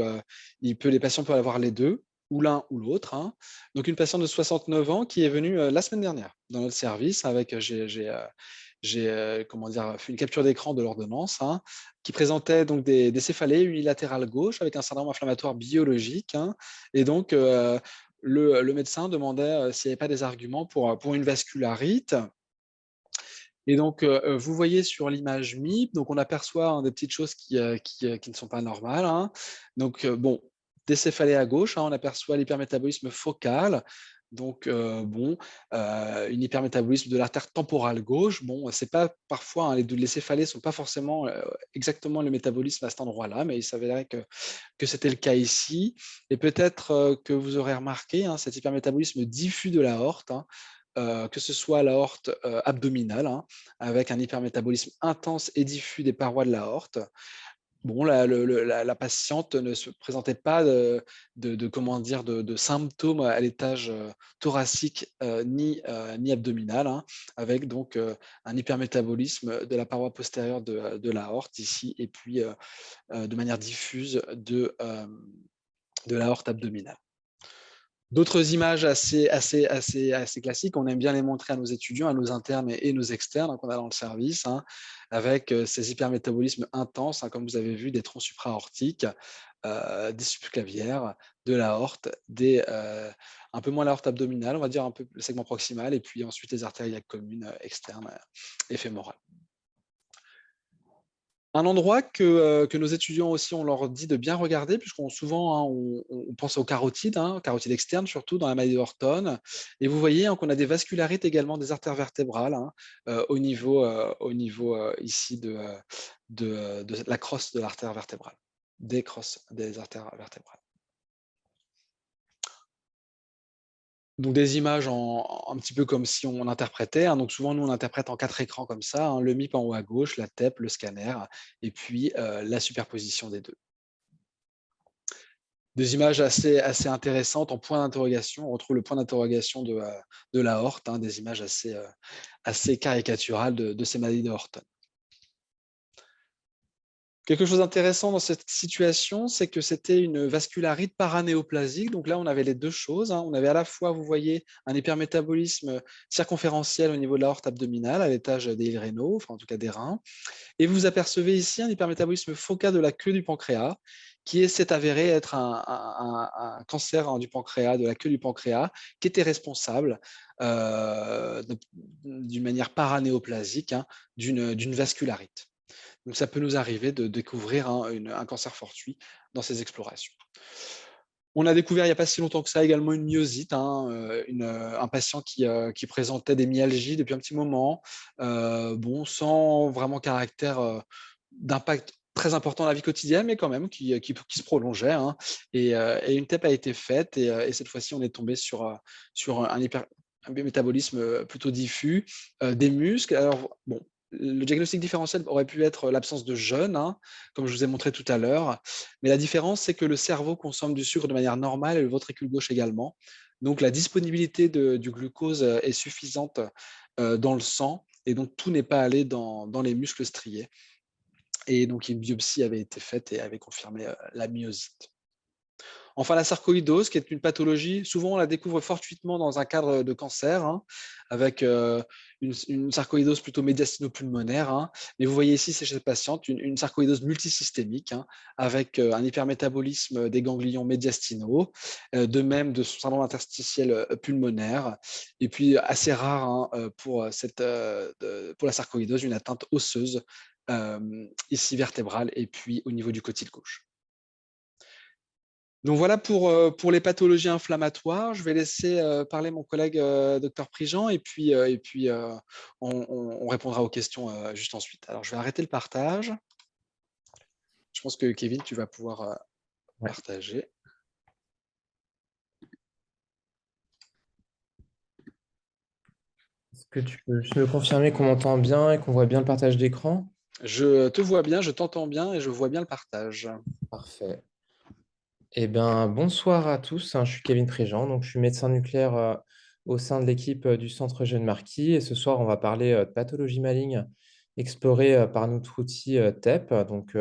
les patients peuvent avoir les 2 ou l'un ou l'autre, hein. Donc une patiente de 69 ans qui est venue, la semaine dernière dans notre service avec, comment dire, fait une capture d'écran de l'ordonnance, hein, qui présentait donc des céphalées unilatérales gauche avec un syndrome inflammatoire biologique, hein. Et donc, le médecin demandait, s'il n'y avait pas des arguments pour une vascularite. Et donc, vous voyez sur l'image MIP, donc on aperçoit, hein, des petites choses qui ne sont pas normales, hein. Donc, bon, des céphalées à gauche, hein, on aperçoit l'hypermétabolisme focal. Donc, bon, une hypermétabolisme de l'artère temporale gauche. Bon, c'est pas parfois, hein, les céphalées sont pas forcément, exactement le métabolisme à cet endroit-là, mais il s'avérait que c'était le cas ici. Et peut-être, que vous aurez remarqué, hein, cet hypermétabolisme diffus de l'aorte, hein, que ce soit l'aorte, abdominale, hein, avec un hypermétabolisme intense et diffus des parois de l'aorte. Bon, la patiente ne se présentait pas comment dire, de symptômes à l'étage, thoracique, ni abdominal, hein, avec donc, un hypermétabolisme de la paroi postérieure de l'aorte ici et puis, de manière diffuse de l'aorte abdominale. D'autres images assez classiques, on aime bien les montrer à nos étudiants, à nos internes et nos externes, hein, qu'on a dans le service, hein, avec, ces hypermétabolismes intenses, hein, comme vous avez vu, des troncs supraortiques, des subclavières, de l'aorte, un peu moins l'aorte abdominale, on va dire un peu le segment proximal et puis ensuite les artères iliaques communes, externes, et fémorales. Un endroit que nos étudiants aussi, on leur dit de bien regarder puisqu'on souvent, hein, on pense aux carotides, hein, carotides externes surtout dans la maladie d'Orton. Et vous voyez, hein, qu'on a des vascularites également des artères vertébrales, hein, au niveau ici de la crosse de l'artère vertébrale, des crosses des artères vertébrales. Donc des images un petit peu comme si on interprétait, hein. Donc souvent, nous, on interprète en 4 écrans comme ça, hein, le MIP en haut à gauche, la TEP, le scanner et puis, la superposition des 2. Des images assez intéressantes en point d'interrogation. On retrouve le point d'interrogation de l'aorte, hein, des images assez caricaturales de ces maladies de Horton. Quelque chose d'intéressant dans cette situation, c'est que c'était une vascularite paranéoplasique. Donc là, on avait les 2 choses, hein. On avait à la fois, vous voyez, un hypermétabolisme circonférentiel au niveau de l'aorte abdominale, à l'étage des îles rénaux, enfin en tout cas des reins. Et vous apercevez ici un hypermétabolisme focal de la queue du pancréas, s'est avéré être un cancer, hein, du pancréas, de la queue du pancréas, qui était responsable, d'une manière paranéoplasique, hein, d'une vascularite. Donc ça peut nous arriver de découvrir, hein, un cancer fortuit dans ces explorations. On a découvert il n'y a pas si longtemps que ça également une myosite, hein, un patient qui présentait des myalgies depuis un petit moment, bon, sans vraiment caractère, d'impact très important dans la vie quotidienne, mais quand même qui se prolongeait, hein. Et une TEP a été faite et cette fois-ci, on est tombé sur un métabolisme, plutôt diffus, des muscles. Alors bon, le diagnostic différentiel aurait pu être l'absence de jeûne, hein, comme je vous ai montré tout à l'heure. Mais la différence, c'est que le cerveau consomme du sucre de manière normale et le ventricule gauche également. Donc la disponibilité du glucose, est suffisante, dans le sang et donc tout n'est pas allé dans les muscles striés. Et donc une biopsie avait été faite et avait confirmé, la myosite. Enfin, la sarcoïdose, qui est une pathologie, souvent on la découvre fortuitement dans un cadre de cancer, hein, avec une sarcoïdose plutôt médiastino-pulmonaire, hein. Mais vous voyez ici, c'est chez cette patiente, une sarcoïdose multisystémique, hein, avec un hypermétabolisme des ganglions médiastinaux, de même de son syndrome interstitiel pulmonaire. Et puis assez rare, hein, pour la sarcoïdose, une atteinte osseuse, ici vertébrale et puis au niveau du côtile gauche. Donc voilà pour les pathologies inflammatoires. Je vais laisser, parler mon collègue, docteur Prigent et puis, on répondra aux questions, juste ensuite. Alors je vais arrêter le partage. Je pense que Kevin, tu vas pouvoir, Ouais. partager. Est-ce que tu peux juste me confirmer qu'on m'entend bien et qu'on voit bien le partage d'écran? Je te vois bien, je t'entends bien et je vois bien le partage. Parfait. Eh bien, bonsoir à tous, hein, je suis Kevin Préjean, donc je suis médecin nucléaire au sein de l'équipe du Centre Jeune Marquis. Et ce soir, on va parler de pathologie maligne explorée par notre outil TEP, donc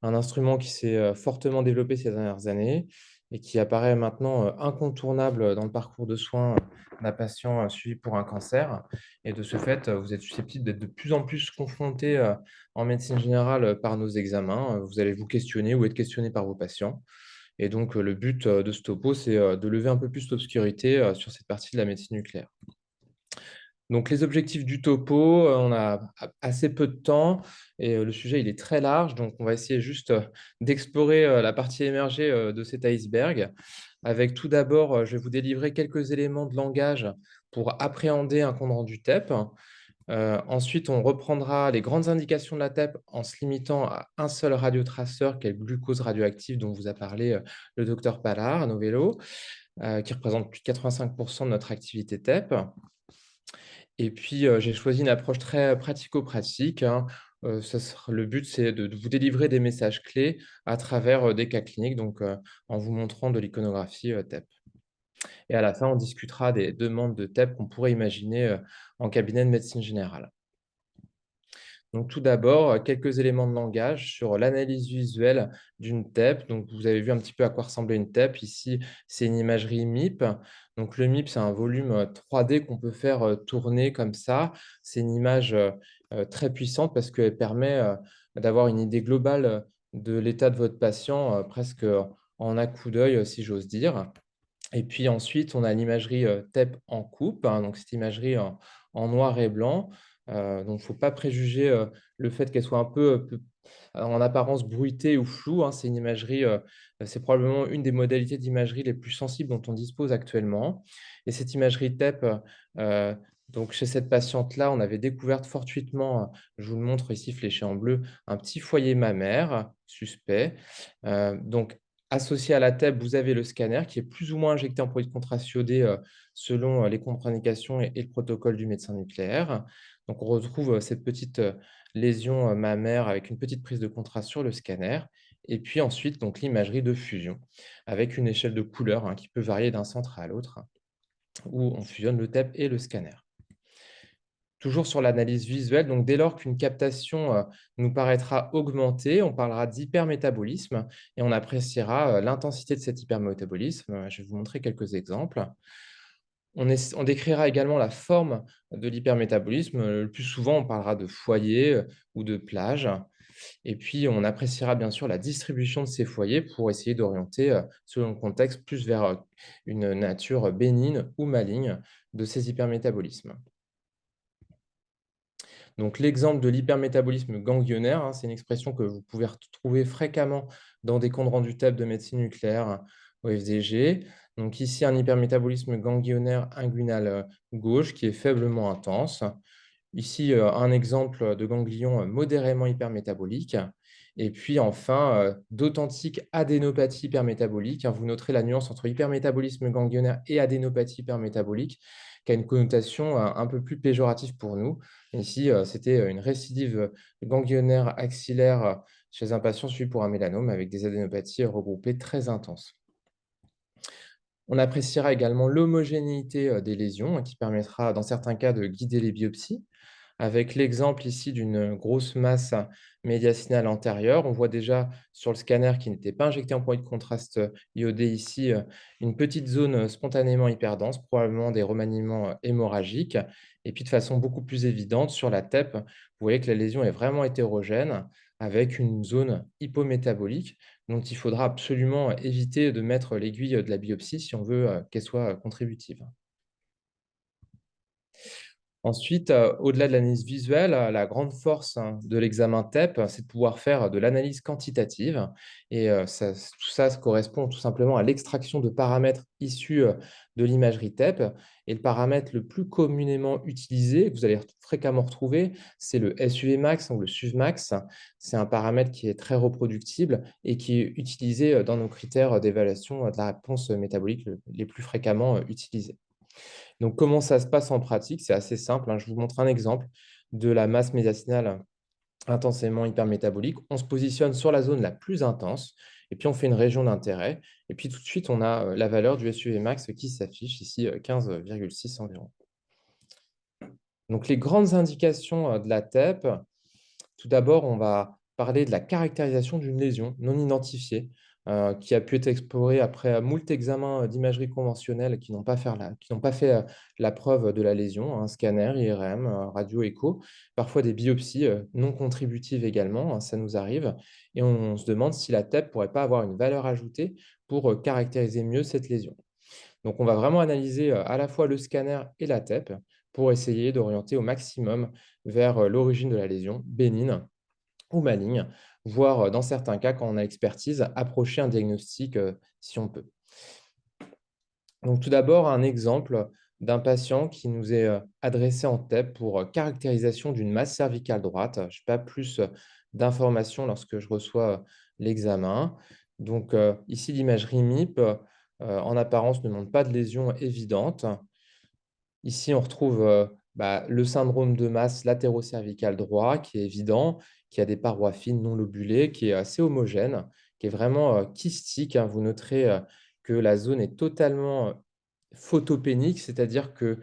un instrument qui s'est fortement développé ces dernières années et qui apparaît maintenant incontournable dans le parcours de soins d'un patient suivi pour un cancer. Et de ce fait, vous êtes susceptible d'être de plus en plus confronté en médecine générale par nos examens. Vous allez vous questionner ou être questionné par vos patients. Et donc, le but de ce topo, c'est de lever un peu plus l'obscurité sur cette partie de la médecine nucléaire. Donc, les objectifs du topo, on a assez peu de temps et le sujet, il est très large. Donc, on va essayer juste d'explorer la partie émergée de cet iceberg. Avec tout d'abord, je vais vous délivrer quelques éléments de langage pour appréhender un compte rendu TEP. Ensuite, on reprendra les grandes indications de la TEP en se limitant à un seul radiotraceur, qui est le glucose radioactif dont vous a parlé le docteur Pallard à Novello, qui représente plus de 85% de notre activité TEP. Et puis, j'ai choisi une approche très pratico-pratique, hein. Le but, c'est de vous délivrer des messages clés à travers des cas cliniques, donc en vous montrant de l'iconographie TEP. Et à la fin, on discutera des demandes de TEP qu'on pourrait imaginer en cabinet de médecine générale. Donc, tout d'abord, quelques éléments de langage sur l'analyse visuelle d'une TEP. Donc, vous avez vu un petit peu à quoi ressemblait une TEP. Ici, c'est une imagerie MIP. Donc, le MIP, c'est un volume 3D qu'on peut faire tourner comme ça. C'est une image très puissante parce qu'elle permet d'avoir une idée globale de l'état de votre patient, presque en un coup d'œil, si j'ose dire. Et puis ensuite, on a l'imagerie TEP en coupe, hein, donc cette imagerie en noir et blanc. Donc, il ne faut pas préjuger le fait qu'elle soit un peu en apparence bruitée ou floue, hein. C'est une imagerie, c'est probablement une des modalités d'imagerie les plus sensibles dont on dispose actuellement. Et cette imagerie TEP, euh, donc chez cette patiente-là, on avait découvert fortuitement, je vous le montre ici fléché en bleu, un petit foyer mammaire suspect. Donc, associé à la TEP, vous avez le scanner qui est plus ou moins injecté en produit de contraste iodé selon les contre-indications et le protocole du médecin nucléaire. Donc, on retrouve cette petite lésion mammaire avec une petite prise de contraste sur le scanner. Et puis ensuite, donc l'imagerie de fusion avec une échelle de couleur, hein, qui peut varier d'un centre à l'autre, où on fusionne le TEP et le scanner. Toujours sur l'analyse visuelle, donc dès lors qu'une captation nous paraîtra augmentée, on parlera d'hypermétabolisme et on appréciera l'intensité de cet hypermétabolisme. Je vais vous montrer quelques exemples. On décrira également la forme de l'hypermétabolisme. Le plus souvent, on parlera de foyer ou de plage. Et puis, on appréciera bien sûr la distribution de ces foyers pour essayer d'orienter, selon le contexte, plus vers une nature bénigne ou maligne de ces hypermétabolismes. Donc, l'exemple de l'hypermétabolisme ganglionnaire, hein, c'est une expression que vous pouvez retrouver fréquemment dans des comptes rendus TEP de médecine nucléaire au FDG. Donc ici, un hypermétabolisme ganglionnaire inguinal gauche qui est faiblement intense. Ici, un exemple de ganglion modérément hypermétabolique. Et puis enfin, d'authentiques adénopathies hypermétaboliques, hein. Vous noterez la nuance entre hypermétabolisme ganglionnaire et adénopathie hypermétabolique, qui a une connotation un peu plus péjorative pour nous. Ici, c'était une récidive ganglionnaire axillaire chez un patient suivi pour un mélanome avec des adénopathies regroupées très intenses. On appréciera également l'homogénéité des lésions, hein, qui permettra dans certains cas de guider les biopsies. avec l'exemple ici d'une grosse masse médiastinale antérieure. On voit déjà sur le scanner qui n'était pas injecté en point de contraste iodé ici, une petite zone spontanément hyperdense, probablement des remaniements hémorragiques. Et puis de façon beaucoup plus évidente sur la TEP, vous voyez que la lésion est vraiment hétérogène avec une zone hypométabolique dont il faudra absolument éviter de mettre l'aiguille de la biopsie si on veut qu'elle soit contributive. Ensuite, au-delà de l'analyse visuelle, la grande force, hein, de l'examen TEP, c'est de pouvoir faire de l'analyse quantitative et tout ça correspond tout simplement à l'extraction de paramètres issus, de l'imagerie TEP et le paramètre le plus communément utilisé, que vous allez fréquemment retrouver, c'est le SUVmax ou le SUVmax. C'est un paramètre qui est très reproductible et qui est utilisé, dans nos critères d'évaluation, de la réponse métabolique les plus fréquemment, utilisés. Donc, comment ça se passe en pratique? C'est assez simple, hein. Je vous montre un exemple de la masse médiastinale intensément hypermétabolique. On se positionne sur la zone la plus intense et puis on fait une région d'intérêt. Et puis tout de suite, on a la valeur du SUV max qui s'affiche ici, 15,6 environ. Donc, les grandes indications de la TEP, tout d'abord, on va parler de la caractérisation d'une lésion non identifiée, qui a pu être explorée après moult examens d'imagerie conventionnelle qui n'ont pas fait, la preuve de la lésion, hein, scanner, IRM, radio, écho, parfois des biopsies, non contributives également, hein, ça nous arrive et on se demande si la TEP pourrait pas avoir une valeur ajoutée pour, caractériser mieux cette lésion. Donc on va vraiment analyser, à la fois le scanner et la TEP pour essayer d'orienter au maximum vers, l'origine de la lésion, bénigne ou maligne, voire, dans certains cas, quand on a expertise, approcher un diagnostic, si on peut. Donc tout d'abord, un exemple d'un patient qui nous est, adressé en TEP pour, caractérisation d'une masse cervicale droite. Je n'ai pas plus, d'informations lorsque je reçois, l'examen. Donc, ici l'imagerie MIP, en apparence ne montre pas de lésion évidente. Ici, on retrouve, le syndrome de masse latéro-cervical droit qui est évident, qui a des parois fines non lobulées, qui est assez homogène, qui est vraiment, kystique, hein. Vous noterez, que la zone est totalement, photopénique, c'est-à-dire que,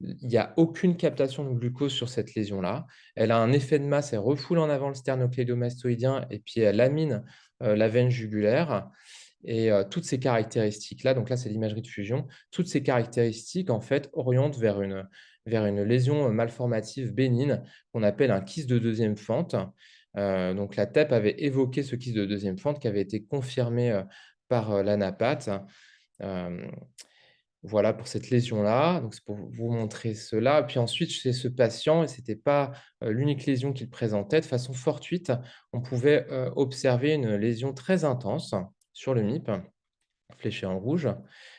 il n'y a aucune captation de glucose sur cette lésion-là. Elle a un effet de masse, elle refoule en avant le sternocléidomastoïdien et puis elle lamine, la veine jugulaire et toutes ces caractéristiques-là, donc là, c'est l'imagerie de fusion. Toutes ces caractéristiques, en fait, orientent vers une lésion, malformative bénigne qu'on appelle un kyste de deuxième fente. Donc la TEP avait évoqué ce kyste de deuxième fente qui avait été confirmé, par, l'ANAPAT. Hem, voilà pour cette lésion-là, donc c'est pour vous montrer cela. Puis ensuite, chez ce patient et c'était pas, l'unique lésion qu'il présentait, de façon fortuite, on pouvait, observer une lésion très intense sur le MIP, fléché en rouge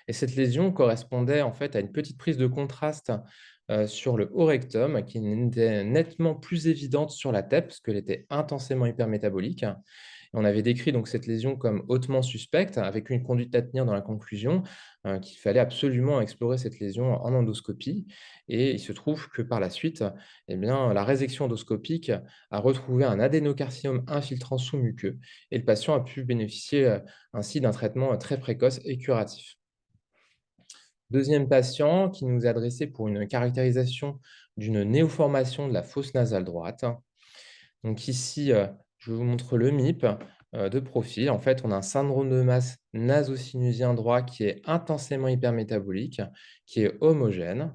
et cette lésion correspondait en fait à une petite prise de contraste, sur le haut rectum qui était nettement plus évidente sur la tête parce qu'elle était intensément hypermétabolique. On avait décrit donc cette lésion comme hautement suspecte, avec une conduite à tenir dans la conclusion, qu'il fallait absolument explorer cette lésion en endoscopie et il se trouve que par la suite, eh bien, la résection endoscopique a retrouvé un adénocarcinome infiltrant sous-muqueux et le patient a pu bénéficier, ainsi d'un traitement, très précoce et curatif. Deuxième patient qui nous est adressé pour une caractérisation d'une néoformation de la fosse nasale droite. Donc ici, je vous montre le MIP, de profil. En fait, on a un syndrome de masse naso-sinusien droit qui est intensément hypermétabolique, qui est homogène.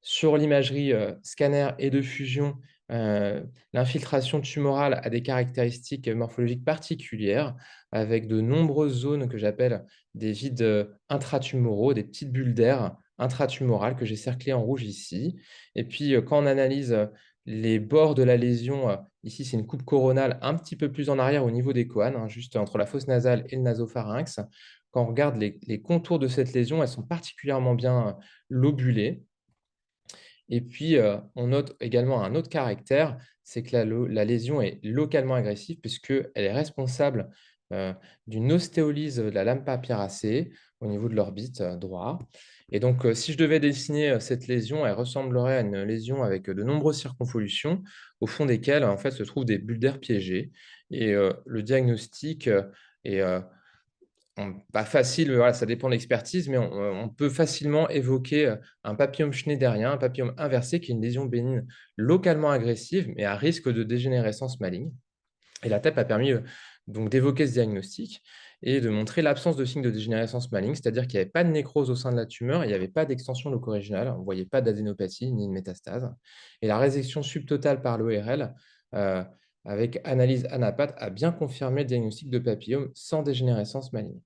Sur l'imagerie, scanner et de fusion, l'infiltration tumorale a des caractéristiques morphologiques particulières, avec de nombreuses zones que j'appelle des vides, intratumoraux, des petites bulles d'air intratumorales que j'ai cerclées en rouge ici. Et puis, quand on analyse, les bords de la lésion, ici c'est une coupe coronale un petit peu plus en arrière au niveau des coanes, hein, juste entre la fosse nasale et le nasopharynx. Quand on regarde les contours de cette lésion, elles sont particulièrement bien, lobulées. Et puis, on note également un autre caractère, c'est que la lésion est localement agressive puisqu'elle est responsable, heu, d'une ostéolyse de la lame papyracée au niveau de l'orbite, droit. Et donc, si je devais dessiner, cette lésion, elle ressemblerait à une lésion avec, de nombreuses circonvolutions, au fond desquelles, en fait, se trouvent des bulles d'air piégées et le diagnostic, est, pas facile, voilà, ça dépend de l'expertise, mais on peut facilement évoquer un papillome schneiderien, un papillome inversé, qui est une lésion bénigne localement agressive, mais à risque de dégénérescence maligne. Et la TEP a permis donc d'évoquer ce diagnostic et de montrer l'absence de signes de dégénérescence maligne, c'est-à-dire qu'il n'y avait pas de nécrose au sein de la tumeur, il n'y avait pas d'extension loco-régionale, on ne voyait pas d'adénopathie ni de métastase. Et la résection subtotale par l'ORL, euh, avec analyse anapathe, a bien confirmé le diagnostic de papillome sans dégénérescence maligne.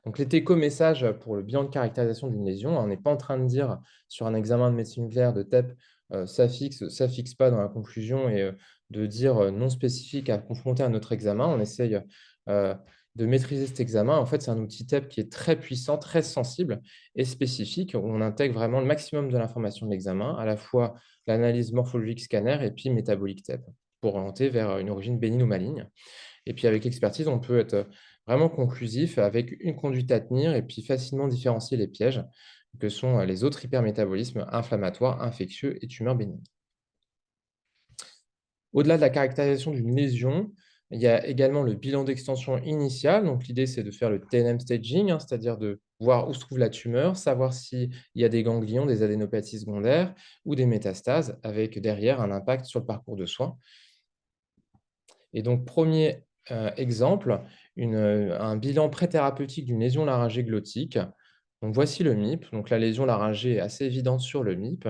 Donc, les message pour le bilan de caractérisation d'une lésion, on n'est pas en train de dire sur un examen de médecine nucléaire de TEP, ça fixe pas dans la conclusion et de dire non spécifique à confronter à notre examen. On essaye de maîtriser cet examen. En fait, c'est un outil TEP qui est très puissant, très sensible et spécifique, où on intègre vraiment le maximum de l'information de l'examen, à la fois l'analyse morphologique scanner et puis métabolique TEP, pour orienter vers une origine bénigne ou maligne. Et puis avec l'expertise, on peut être vraiment conclusif avec une conduite à tenir et puis facilement différencier les pièges que sont les autres hypermétabolismes inflammatoires, infectieux et tumeurs bénignes. Au-delà de la caractérisation d'une lésion, il y a également le bilan d'extension initial. Donc l'idée, c'est de faire le TNM staging, c'est-à-dire de voir où se trouve la tumeur, savoir s'il y a des ganglions, des adénopathies secondaires ou des métastases, avec derrière un impact sur le parcours de soins. Et donc, premier exemple, un bilan préthérapeutique d'une lésion laryngée glottique. Donc, voici le MIP. Donc, la lésion laryngée est assez évidente sur le MIP.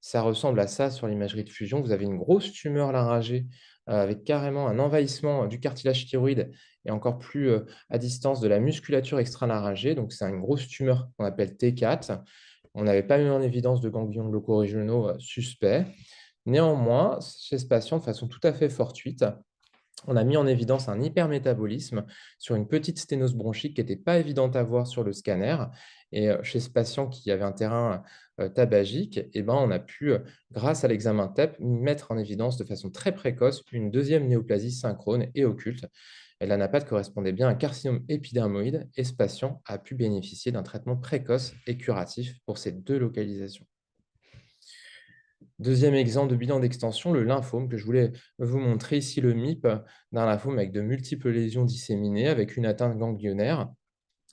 Ça ressemble à ça sur l'imagerie de fusion. Vous avez une grosse tumeur laryngée avec carrément un envahissement du cartilage thyroïde et encore plus à distance de la musculature extralaryngée. Donc, c'est une grosse tumeur qu'on appelle T4. On n'avait pas mis en évidence de ganglions locaux-régionaux suspects. Néanmoins, chez ce patient, de façon tout à fait fortuite, on a mis en évidence un hypermétabolisme sur une petite sténose bronchique qui n'était pas évidente à voir sur le scanner. Et chez ce patient qui avait un terrain tabagique, eh ben, on a pu, grâce à l'examen TEP, mettre en évidence de façon très précoce une deuxième néoplasie synchrone et occulte. Et l'anapathe correspondait bien à un carcinome épidermoïde et ce patient a pu bénéficier d'un traitement précoce et curatif pour ces deux localisations. Deuxième exemple de bilan d'extension, le lymphome, que je voulais vous montrer ici, le MIP d'un lymphome avec de multiples lésions disséminées, avec une atteinte ganglionnaire.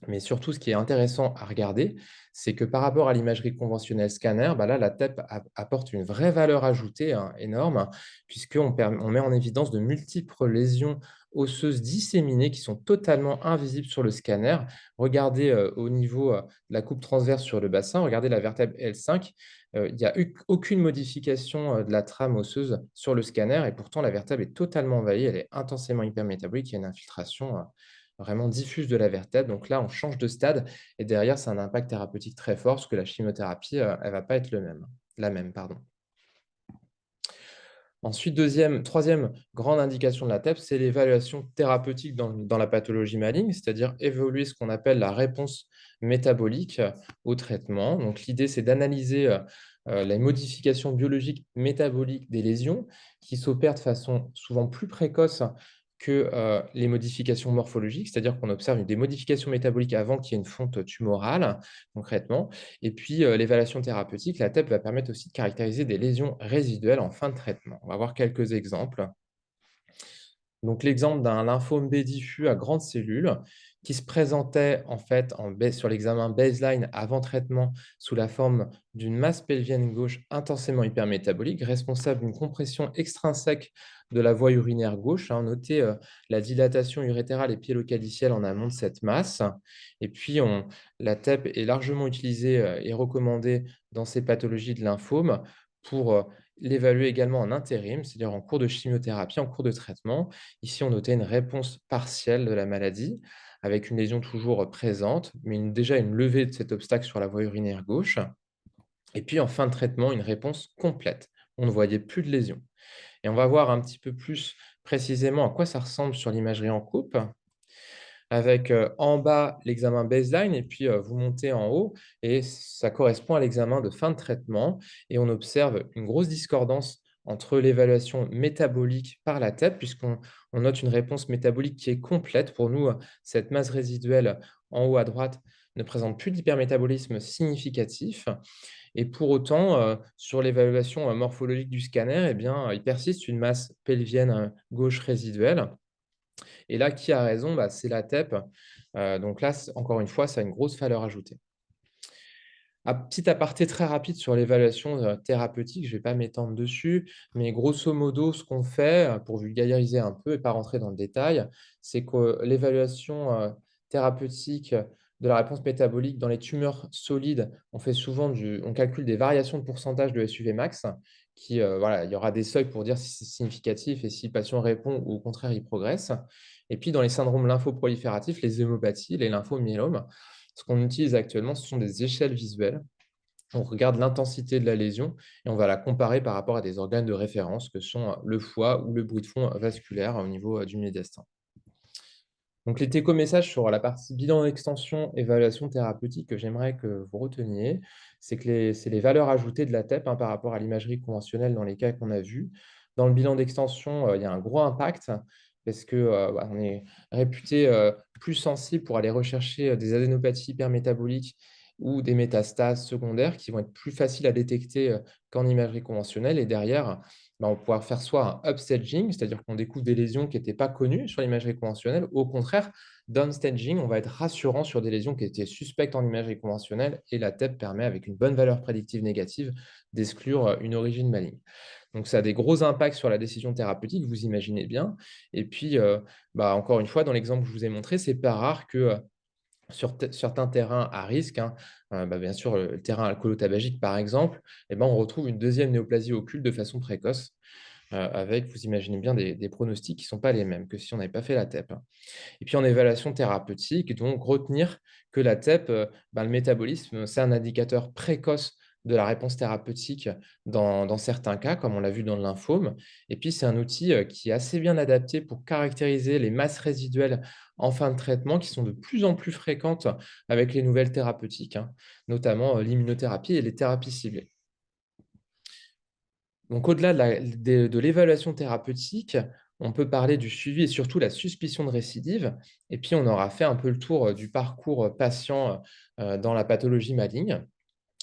Mais surtout, ce qui est intéressant à regarder, c'est que par rapport à l'imagerie conventionnelle scanner, bah là, la TEP apporte une vraie valeur ajoutée énorme, puisqu'on met en évidence de multiples lésions osseuses disséminées qui sont totalement invisibles sur le scanner. Regardez au niveau de la coupe transverse sur le bassin, regardez la vertèbre L5, il n'y a eu aucune modification de la trame osseuse sur le scanner, et pourtant la vertèbre est totalement envahie, elle est intensément hypermétabolique, il y a une infiltration vraiment diffuse de la vertèbre. Donc là, on change de stade et derrière, c'est un impact thérapeutique très fort parce que la chimiothérapie, elle ne va pas être la même. Pardon. Ensuite, troisième grande indication de la TEP, c'est l'évaluation thérapeutique dans la pathologie maligne, c'est-à-dire évaluer ce qu'on appelle la réponse métabolique au traitement. Donc l'idée, c'est d'analyser les modifications biologiques métaboliques des lésions qui s'opèrent de façon souvent plus précoce que les modifications morphologiques, c'est-à-dire qu'on observe des modifications métaboliques avant qu'il y ait une fonte tumorale, concrètement. Et puis, l'évaluation thérapeutique, la TEP va permettre aussi de caractériser des lésions résiduelles en fin de traitement. On va voir quelques exemples. Donc, l'exemple d'un lymphome B diffus à grandes cellules qui se présentait en fait sur l'examen baseline avant traitement sous la forme d'une masse pelvienne gauche intensément hypermétabolique, responsable d'une compression extrinsèque de la voie urinaire gauche. Notez la dilatation urétérale et piélocalicielle en amont de cette masse. Et puis, la TEP est largement utilisée et recommandée dans ces pathologies de lymphome pour l'évaluer également en intérim, c'est-à-dire en cours de chimiothérapie, en cours de traitement. Ici, on notait une réponse partielle de la maladie, avec une lésion toujours présente, mais déjà une levée de cet obstacle sur la voie urinaire gauche. Et puis, en fin de traitement, une réponse complète. On ne voyait plus de lésion. Et on va voir un petit peu plus précisément à quoi ça ressemble sur l'imagerie en coupe, avec en bas l'examen baseline et puis vous montez en haut et ça correspond à l'examen de fin de traitement et on observe une grosse discordance entre l'évaluation métabolique par la TEP puisqu'on note une réponse métabolique qui est complète. Pour nous, cette masse résiduelle en haut à droite ne présente plus d'hypermétabolisme significatif. Et pour autant, sur l'évaluation morphologique du scanner, eh bien, il persiste une masse pelvienne gauche résiduelle. Et là, qui a raison? C'est la TEP Donc là, encore une fois, ça a une grosse valeur ajoutée. Un petit aparté très rapide sur l'évaluation, thérapeutique, je ne vais pas m'étendre dessus, mais grosso modo, ce qu'on fait, pour vulgariser un peu et pas rentrer dans le détail, c'est que l'évaluation, thérapeutique de la réponse métabolique dans les tumeurs solides, on calcule des variations de pourcentage de SUV max qui, voilà, il y aura des seuils pour dire si c'est significatif et si le patient répond ou au contraire il progresse. Et puis dans les syndromes lymphoprolifératifs, les hémopathies, les lymphomyélomes, ce qu'on utilise actuellement, ce sont des échelles visuelles. On regarde l'intensité de la lésion et on va la comparer par rapport à des organes de référence que sont le foie ou le bruit de fond vasculaire au niveau du médiastin. Donc les téco-messages sur la partie bilan d'extension, évaluation thérapeutique que j'aimerais que vous reteniez, c'est que c'est les valeurs ajoutées de la TEP par rapport à l'imagerie conventionnelle dans les cas qu'on a vus. Dans le bilan d'extension, il y a un gros impact parce que on est réputé plus sensible pour aller rechercher des adénopathies hypermétaboliques ou des métastases secondaires qui vont être plus faciles à détecter qu'en imagerie conventionnelle. Et derrière, on va pouvoir faire soit un upstaging, c'est-à-dire qu'on découvre des lésions qui n'étaient pas connues sur l'imagerie conventionnelle, ou au contraire, downstaging, on va être rassurant sur des lésions qui étaient suspectes en imagerie conventionnelle, et la TEP permet, avec une bonne valeur prédictive négative, d'exclure une origine maligne. Donc ça a des gros impacts sur la décision thérapeutique, vous imaginez bien. Et puis, encore une fois, dans l'exemple que je vous ai montré, c'est pas rare que sur certains terrains à risque, hein, bien sûr, le terrain alcoolo-tabagique, par exemple, on retrouve une deuxième néoplasie occulte de façon précoce, avec, vous imaginez bien, des pronostics qui ne sont pas les mêmes que si on n'avait pas fait la TEP, hein. Et puis en évaluation thérapeutique, donc retenir que la TEP, le métabolisme, c'est un indicateur précoce de la réponse thérapeutique dans certains cas, comme on l'a vu dans le lymphome. Et puis c'est un outil qui est assez bien adapté pour caractériser les masses résiduelles en fin de traitement qui sont de plus en plus fréquentes avec les nouvelles thérapeutiques, hein, notamment l'immunothérapie et les thérapies ciblées. Donc au-delà de l'évaluation thérapeutique, on peut parler du suivi et surtout la suspicion de récidive. Et puis on aura fait un peu le tour du parcours patient dans la pathologie maligne.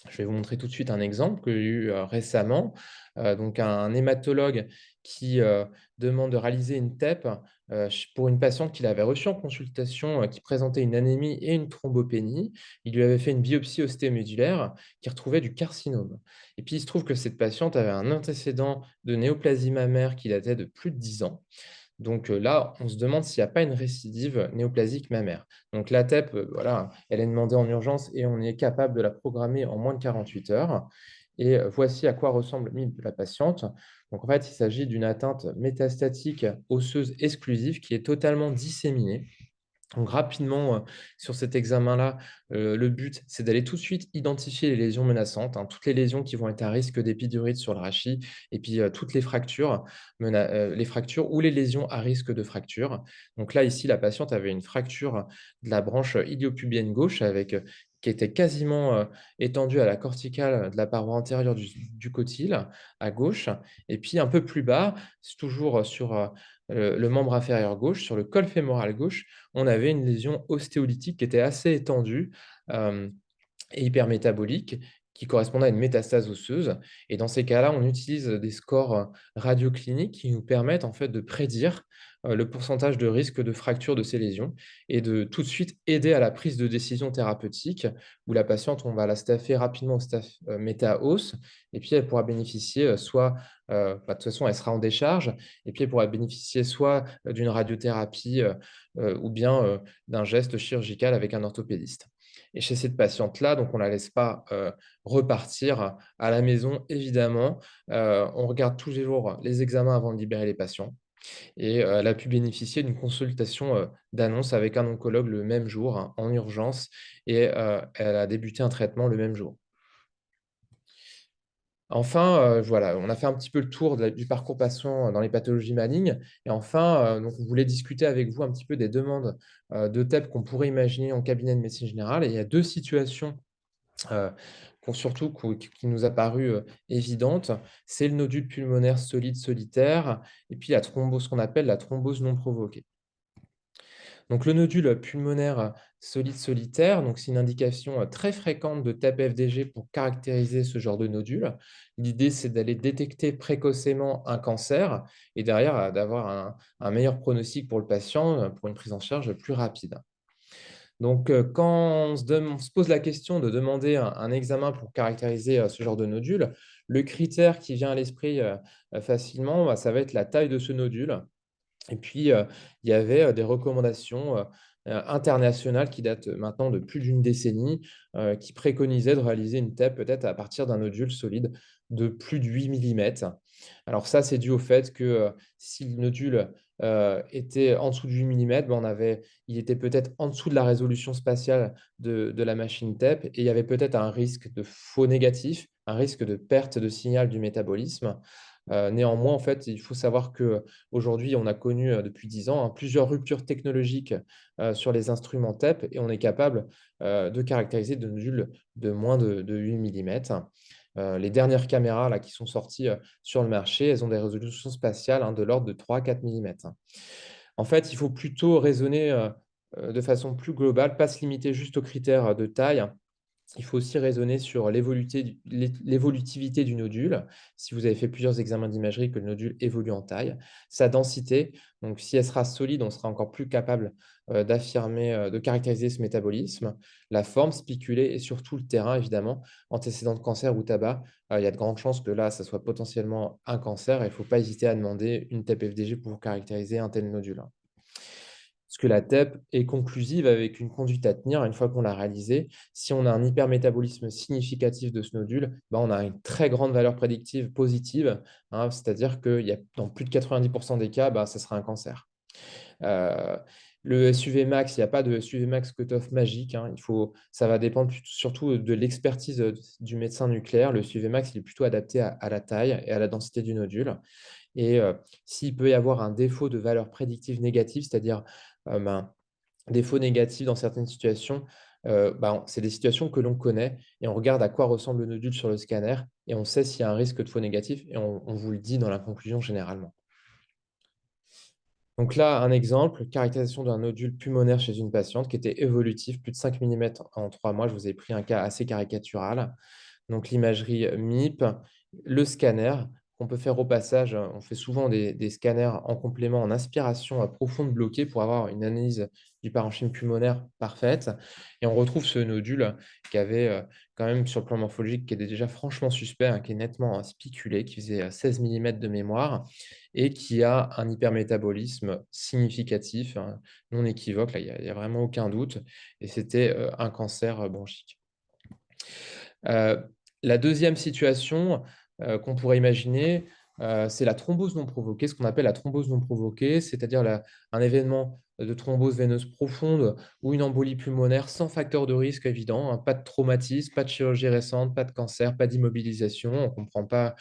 Je vais vous montrer tout de suite un exemple que j'ai eu récemment. Donc un hématologue qui demande de réaliser une TEP pour une patiente qu'il avait reçue en consultation qui présentait une anémie et une thrombopénie. Il lui avait fait une biopsie ostéomédulaire qui retrouvait du carcinome. Et puis il se trouve que cette patiente avait un antécédent de néoplasie mammaire qui datait de plus de 10 ans. Donc là, on se demande s'il n'y a pas une récidive néoplasique mammaire. Donc la TEP, voilà, elle est demandée en urgence et on est capable de la programmer en moins de 48 heures. Et voici à quoi ressemble la patiente. Donc en fait, il s'agit d'une atteinte métastatique osseuse exclusive qui est totalement disséminée. Donc rapidement, sur cet examen-là, le but, c'est d'aller tout de suite identifier les lésions menaçantes, hein, toutes les lésions qui vont être à risque d'épidurite sur le rachis et puis, toutes les fractures ou les lésions à risque de fracture. Donc là, ici, la patiente avait une fracture de la branche iliopubienne gauche qui était quasiment, étendue à la corticale de la paroi antérieure du cotyle, à gauche. Et puis un peu plus bas, c'est toujours, sur, le membre inférieur gauche, sur le col fémoral gauche, on avait une lésion ostéolytique qui était assez étendue, hem et hypermétabolique, qui correspondait à une métastase osseuse. Et dans ces cas-là, on utilise des scores radiocliniques qui nous permettent en fait de prédire le pourcentage de risque de fracture de ces lésions et de tout de suite aider à la prise de décision thérapeutique où la patiente, on va la staffer rapidement au staff méta-os et puis elle pourra bénéficier soit, de toute façon, elle sera en décharge et puis elle pourra bénéficier soit d'une radiothérapie ou bien d'un geste chirurgical avec un orthopédiste. Et chez cette patiente-là, donc on ne la laisse pas, repartir à la maison évidemment. On regarde tous les jours les examens avant de libérer les patients et elle a pu bénéficier d'une consultation, d'annonce avec un oncologue le même jour, hein, en urgence et elle a débuté un traitement le même jour. Enfin, voilà, on a fait un petit peu le tour du parcours patient dans les pathologies malignes et enfin, donc on voulait discuter avec vous un petit peu des demandes, de TEP qu'on pourrait imaginer en cabinet de médecine générale et il y a 2 situations, heu, qui nous a paru, évidentes. C'est le nodule pulmonaire solide solitaire et puis la thrombose, ce qu'on appelle la thrombose non provoquée. Donc le nodule pulmonaire solide solitaire, donc c'est une indication très fréquente de TAP-FDG pour caractériser ce genre de nodule. L'idée, c'est d'aller détecter précocement un cancer et derrière d'avoir un meilleur pronostic pour le patient, pour une prise en charge plus rapide. Donc, quand on se pose la question de demander un examen pour caractériser ce genre de nodule, le critère qui vient à l'esprit facilement, bah, ça va être la taille de ce nodule. Et puis, il y avait des recommandations internationales qui datent maintenant de plus d'une décennie, qui préconisaient de réaliser une TEP peut-être à partir d'un nodule solide de plus de 8 millimètres. Alors ça, c'est dû au fait que si le nodule était en dessous de 8 millimètres, ben, il était peut-être en dessous de la résolution spatiale de la machine TEP et il y avait peut-être un risque de faux négatif, un risque de perte de signal du métabolisme. Néanmoins, en fait, il faut savoir qu'aujourd'hui, on a connu depuis 10 ans, hein, plusieurs ruptures technologiques sur les instruments TEP et on est capable de caractériser de nodules de moins de 8 millimètres. Les dernières caméras là, qui sont sorties sur le marché, elles ont des résolutions spatiales, hein, de l'ordre de 3-4 millimètres. En fait, il faut plutôt raisonner de façon plus globale, pas se limiter juste aux critères de taille. Il faut aussi raisonner sur l'évolutivité du nodule. Si vous avez fait plusieurs examens d'imagerie, que le nodule évolue en taille. Sa densité, donc si elle sera solide, on sera encore plus capable d'affirmer, de caractériser ce métabolisme. La forme spiculée et surtout le terrain, évidemment. Antécédent de cancer ou tabac, il y a de grandes chances que là, ça soit potentiellement un cancer. Et il ne faut pas hésiter à demander une TEP FDG pour caractériser un tel nodule. Parce que la TEP est conclusive avec une conduite à tenir une fois qu'on l'a réalisée. Si on a un hypermétabolisme significatif de ce nodule, bah, on a une très grande valeur prédictive positive, hein, c'est-à-dire que dans plus de 90% des cas, bah, ça sera un cancer. Euh, le SUV max, il n'y a pas de SUV max cutoff magique, hein. Ça va dépendre surtout de l'expertise du médecin nucléaire. Le SUV max, il est plutôt adapté à la taille et à la densité du nodule. Et s'il peut y avoir un défaut de valeur prédictive négative, c'est-à-dire un défaut négatif dans certaines situations, c'est des situations que l'on connaît et on regarde à quoi ressemble le nodule sur le scanner et on sait s'il y a un risque de faux négatif et on vous le dit dans la conclusion généralement. Donc là, un exemple, caractérisation d'un nodule pulmonaire chez une patiente qui était évolutif, plus de 5 millimètres en 3 mois. Je vous ai pris un cas assez caricatural. Donc l'imagerie MIP, le scanner qu'on peut faire au passage. On fait souvent des scanners en complément en aspiration profonde bloquée pour avoir une analyse du parenchyme pulmonaire parfaite. Et on retrouve ce nodule qui avait quand même sur le plan morphologique qui était déjà franchement suspect, hein, qui est nettement spiculé, qui faisait 16 millimètres de mémoire et qui a un hypermétabolisme significatif, hein, non équivoque. Là, il y a vraiment aucun doute. Et c'était un cancer bronchique. La deuxième situation qu'on pourrait imaginer, c'est la thrombose non provoquée, ce qu'on appelle la thrombose non provoquée, c'est-à-dire un événement de thrombose veineuse profonde ou une embolie pulmonaire sans facteur de risque évident, hein, pas de traumatisme, pas de chirurgie récente, pas de cancer, pas d'immobilisation. On ne comprend pas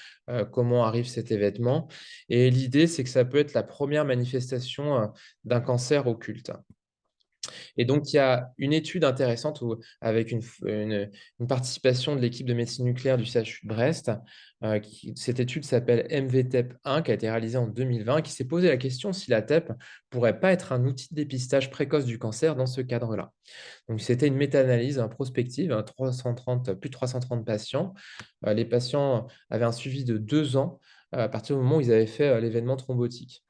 comment arrive cet événement. Et l'idée, c'est que ça peut être la première manifestation d'un cancer occulte. Et donc, il y a une étude intéressante avec une participation de l'équipe de médecine nucléaire du CHU de Brest. Cette étude s'appelle MVTEP1, qui a été réalisée en 2020, qui s'est posé la question si la TEP pourrait pas être un outil de dépistage précoce du cancer dans ce cadre-là. Donc, c'était une méta-analyse prospective, hein, plus de 330 patients. Les patients avaient un suivi de 2 ans à partir du moment où ils avaient fait l'événement thrombotique.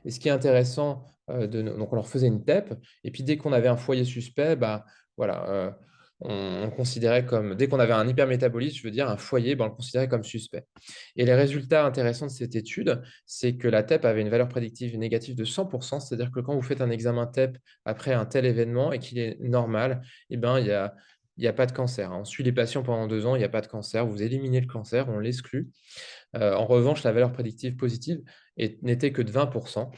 Et ce qui est intéressant, donc on leur faisait une TEP, et puis dès qu'on avait un foyer suspect, bah, voilà, on considérait comme, dès qu'on avait un hypermétabolisme, je veux dire un foyer, bah, on le considérait comme suspect. Et les résultats intéressants de cette étude, c'est que la TEP avait une valeur prédictive négative de 100%, c'est-à-dire que quand vous faites un examen TEP après un tel événement et qu'il est normal, eh ben, il n'y a pas de cancer. On suit les patients pendant 2 ans, il n'y a pas de cancer, vous éliminez le cancer, on l'exclut. En revanche, la valeur prédictive positive n'était que de 20%.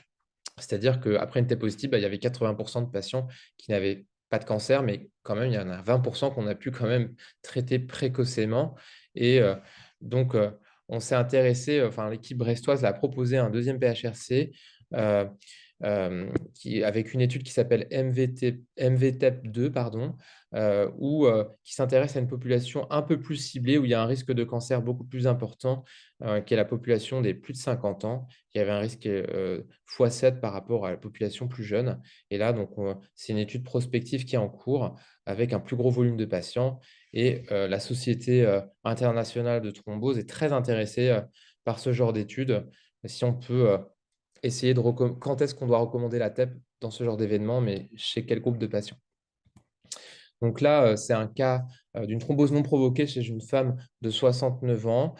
C'est-à-dire qu'après une TEP positive, il y avait 80% de patients qui n'avaient pas de cancer, mais quand même, il y en a 20% qu'on a pu quand même traiter précocement. Et donc, on s'est intéressé, enfin, l'équipe brestoise a proposé un deuxième PHRC euh, avec une étude qui s'appelle MVTEP2, pardon, qui s'intéresse à une population un peu plus ciblée, où il y a un risque de cancer beaucoup plus important, qui est la population des plus de 50 ans, qui avait un risque x7 par rapport à la population plus jeune. Et là, donc, c'est une étude prospective qui est en cours avec un plus gros volume de patients. Et la Société internationale de thrombose est très intéressée par ce genre d'études. Si on peut essayer de quand est-ce qu'on doit recommander la TEP dans ce genre d'événement, mais chez quel groupe de patients. Donc là, c'est un cas d'une thrombose non provoquée chez une femme de 69 ans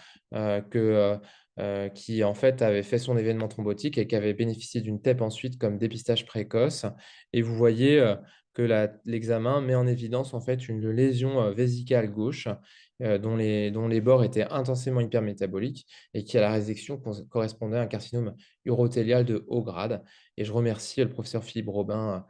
qui, en fait, avait fait son événement thrombotique et qui avait bénéficié d'une TEP ensuite comme dépistage précoce. Et vous voyez que l'examen met en évidence en fait une lésion vésicale gauche dont les bords étaient intensément hypermétaboliques et qui, à la résection, correspondait à un carcinome urothélial de haut grade. Et je remercie le professeur Philippe Robin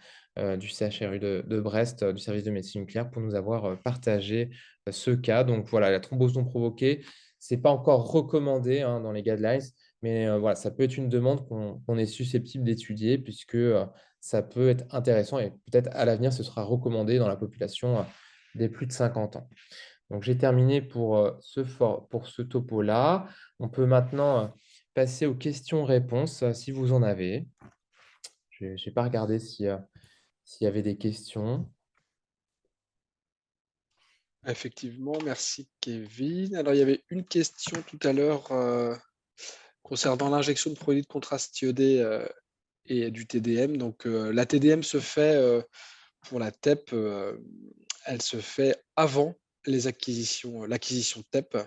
du CHRU de Brest, du service de médecine nucléaire, pour nous avoir partagé ce cas. Donc voilà, la thrombose non provoquée, ce n'est pas encore recommandé hein, dans les guidelines, mais voilà, ça peut être une demande qu'on est susceptible d'étudier puisque ça peut être intéressant et peut-être à l'avenir, ce sera recommandé dans la population des plus de 50 ans. Donc j'ai terminé pour ce topo-là. On peut maintenant passer aux questions-réponses si vous en avez. Je n'ai pas regardé s'il y avait des questions. Effectivement, merci Kevin. Alors, il y avait une question tout à l'heure concernant l'injection de produits de contraste iodé et du TDM. Donc, la TDM se fait pour la TEP, elle se fait avant l'acquisition de TEP.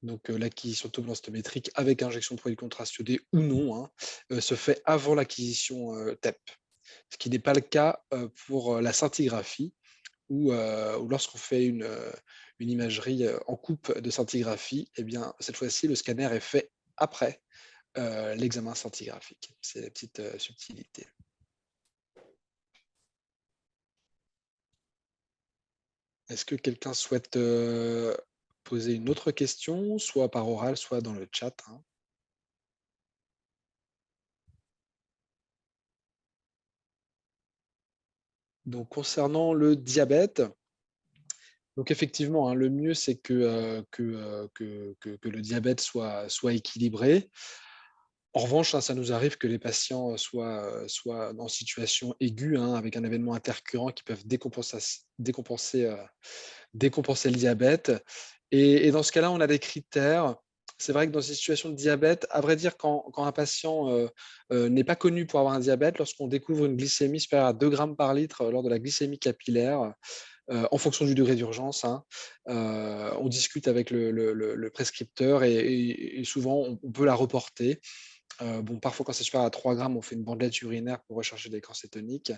Donc, l'acquisition toblanstométrique avec injection de produits de contraste iodé ou non se fait avant l'acquisition TEP. Ce qui n'est pas le cas pour la scintigraphie ou lorsqu'on fait une imagerie en coupe de scintigraphie, eh bien, cette fois-ci, le scanner est fait après l'examen scintigraphique. C'est la petite subtilité. Est-ce que quelqu'un souhaite poser une autre question, soit par oral, soit dans le chat hein. Donc, concernant le diabète, donc effectivement, hein, le mieux, c'est que le diabète soit équilibré. En revanche, hein, ça nous arrive que les patients soient en situation aiguë, hein, avec un événement intercurrent qui peuvent décompenser le diabète. Et dans ce cas-là, on a des critères. C'est vrai que dans ces situations de diabète, à vrai dire, quand un patient n'est pas connu pour avoir un diabète, lorsqu'on découvre une glycémie supérieure à 2 grammes par litre lors de la glycémie capillaire, en fonction du degré d'urgence, hein, on discute avec le prescripteur et souvent on peut la reporter. Bon, parfois, quand c'est supérieur à 3 grammes, on fait une bandelette urinaire pour rechercher des l'écran cétonique.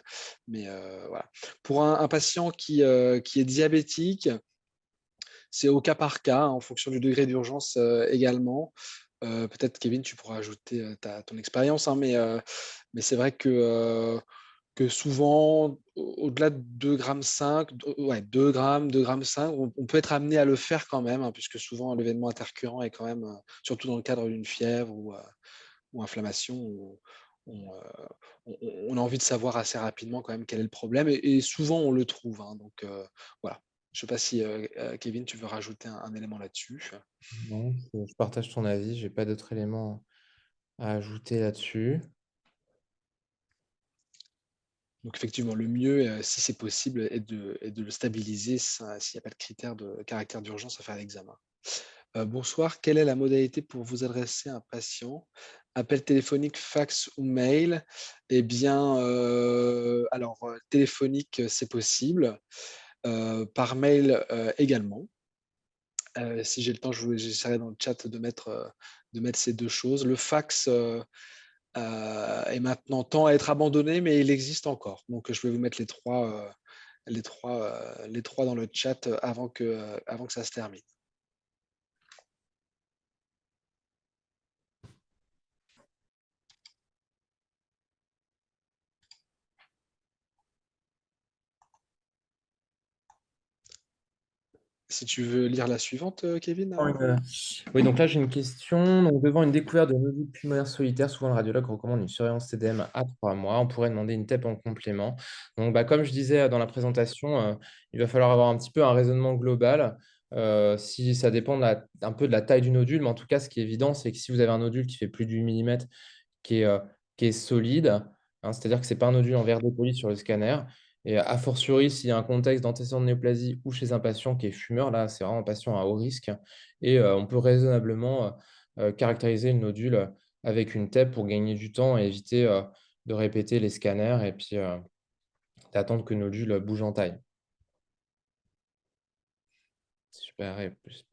Mais voilà. Pour un patient qui est diabétique, c'est au cas par cas, hein, en fonction du degré d'urgence également. Peut-être, Kevin, tu pourras ajouter ton expérience, hein, mais c'est vrai que souvent, au-delà de 2,5 grammes, ouais, 2 grammes, 2,5 grammes, on peut être amené à le faire quand même, hein, puisque souvent l'événement intercurrent est quand même, surtout dans le cadre d'une fièvre ou inflammation, on, euh, on a envie de savoir assez rapidement quand même quel est le problème et souvent on le trouve, hein, donc voilà. Je ne sais pas si Kevin, tu veux rajouter un élément là-dessus. Non, je partage ton avis, je n'ai pas d'autres éléments à ajouter là-dessus. Donc effectivement, le mieux, si c'est possible, est de le stabiliser s'il n'y a pas de caractère d'urgence à faire l'examen. Bonsoir, quelle est la modalité pour vous adresser à un patient? Appel téléphonique, fax ou mail? Eh bien, téléphonique, c'est possible, par mail, également. Si j'ai le temps, j'essaierai dans le chat de mettre ces 2 choses. Le fax, est maintenant tend à être abandonné, mais il existe encore. Donc je vais vous mettre les 3 dans le chat, avant que ça se termine. Si tu veux lire la suivante, Kevin? Oui, donc là, j'ai une question. Donc, devant une découverte de nodules pulmonaires solitaires, souvent le radiologue recommande une surveillance TDM à 3 mois. On pourrait demander une TEP en complément. Donc, comme je disais dans la présentation, il va falloir avoir un petit peu un raisonnement global. Si ça dépend un peu de la taille du nodule, mais en tout cas, ce qui est évident, c'est que si vous avez un nodule qui fait plus de 8 mm, qui est, euh, qui est solide, hein, c'est-à-dire que ce n'est pas un nodule en verre dépoli sur le scanner. Et a fortiori, s'il y a un contexte d'antécédent de néoplasie ou chez un patient qui est fumeur, là, c'est vraiment un patient à haut risque. Et on peut raisonnablement caractériser le nodule avec une TEP pour gagner du temps et éviter de répéter les scanners et puis d'attendre que le nodule bouge en taille. Super. Et plus.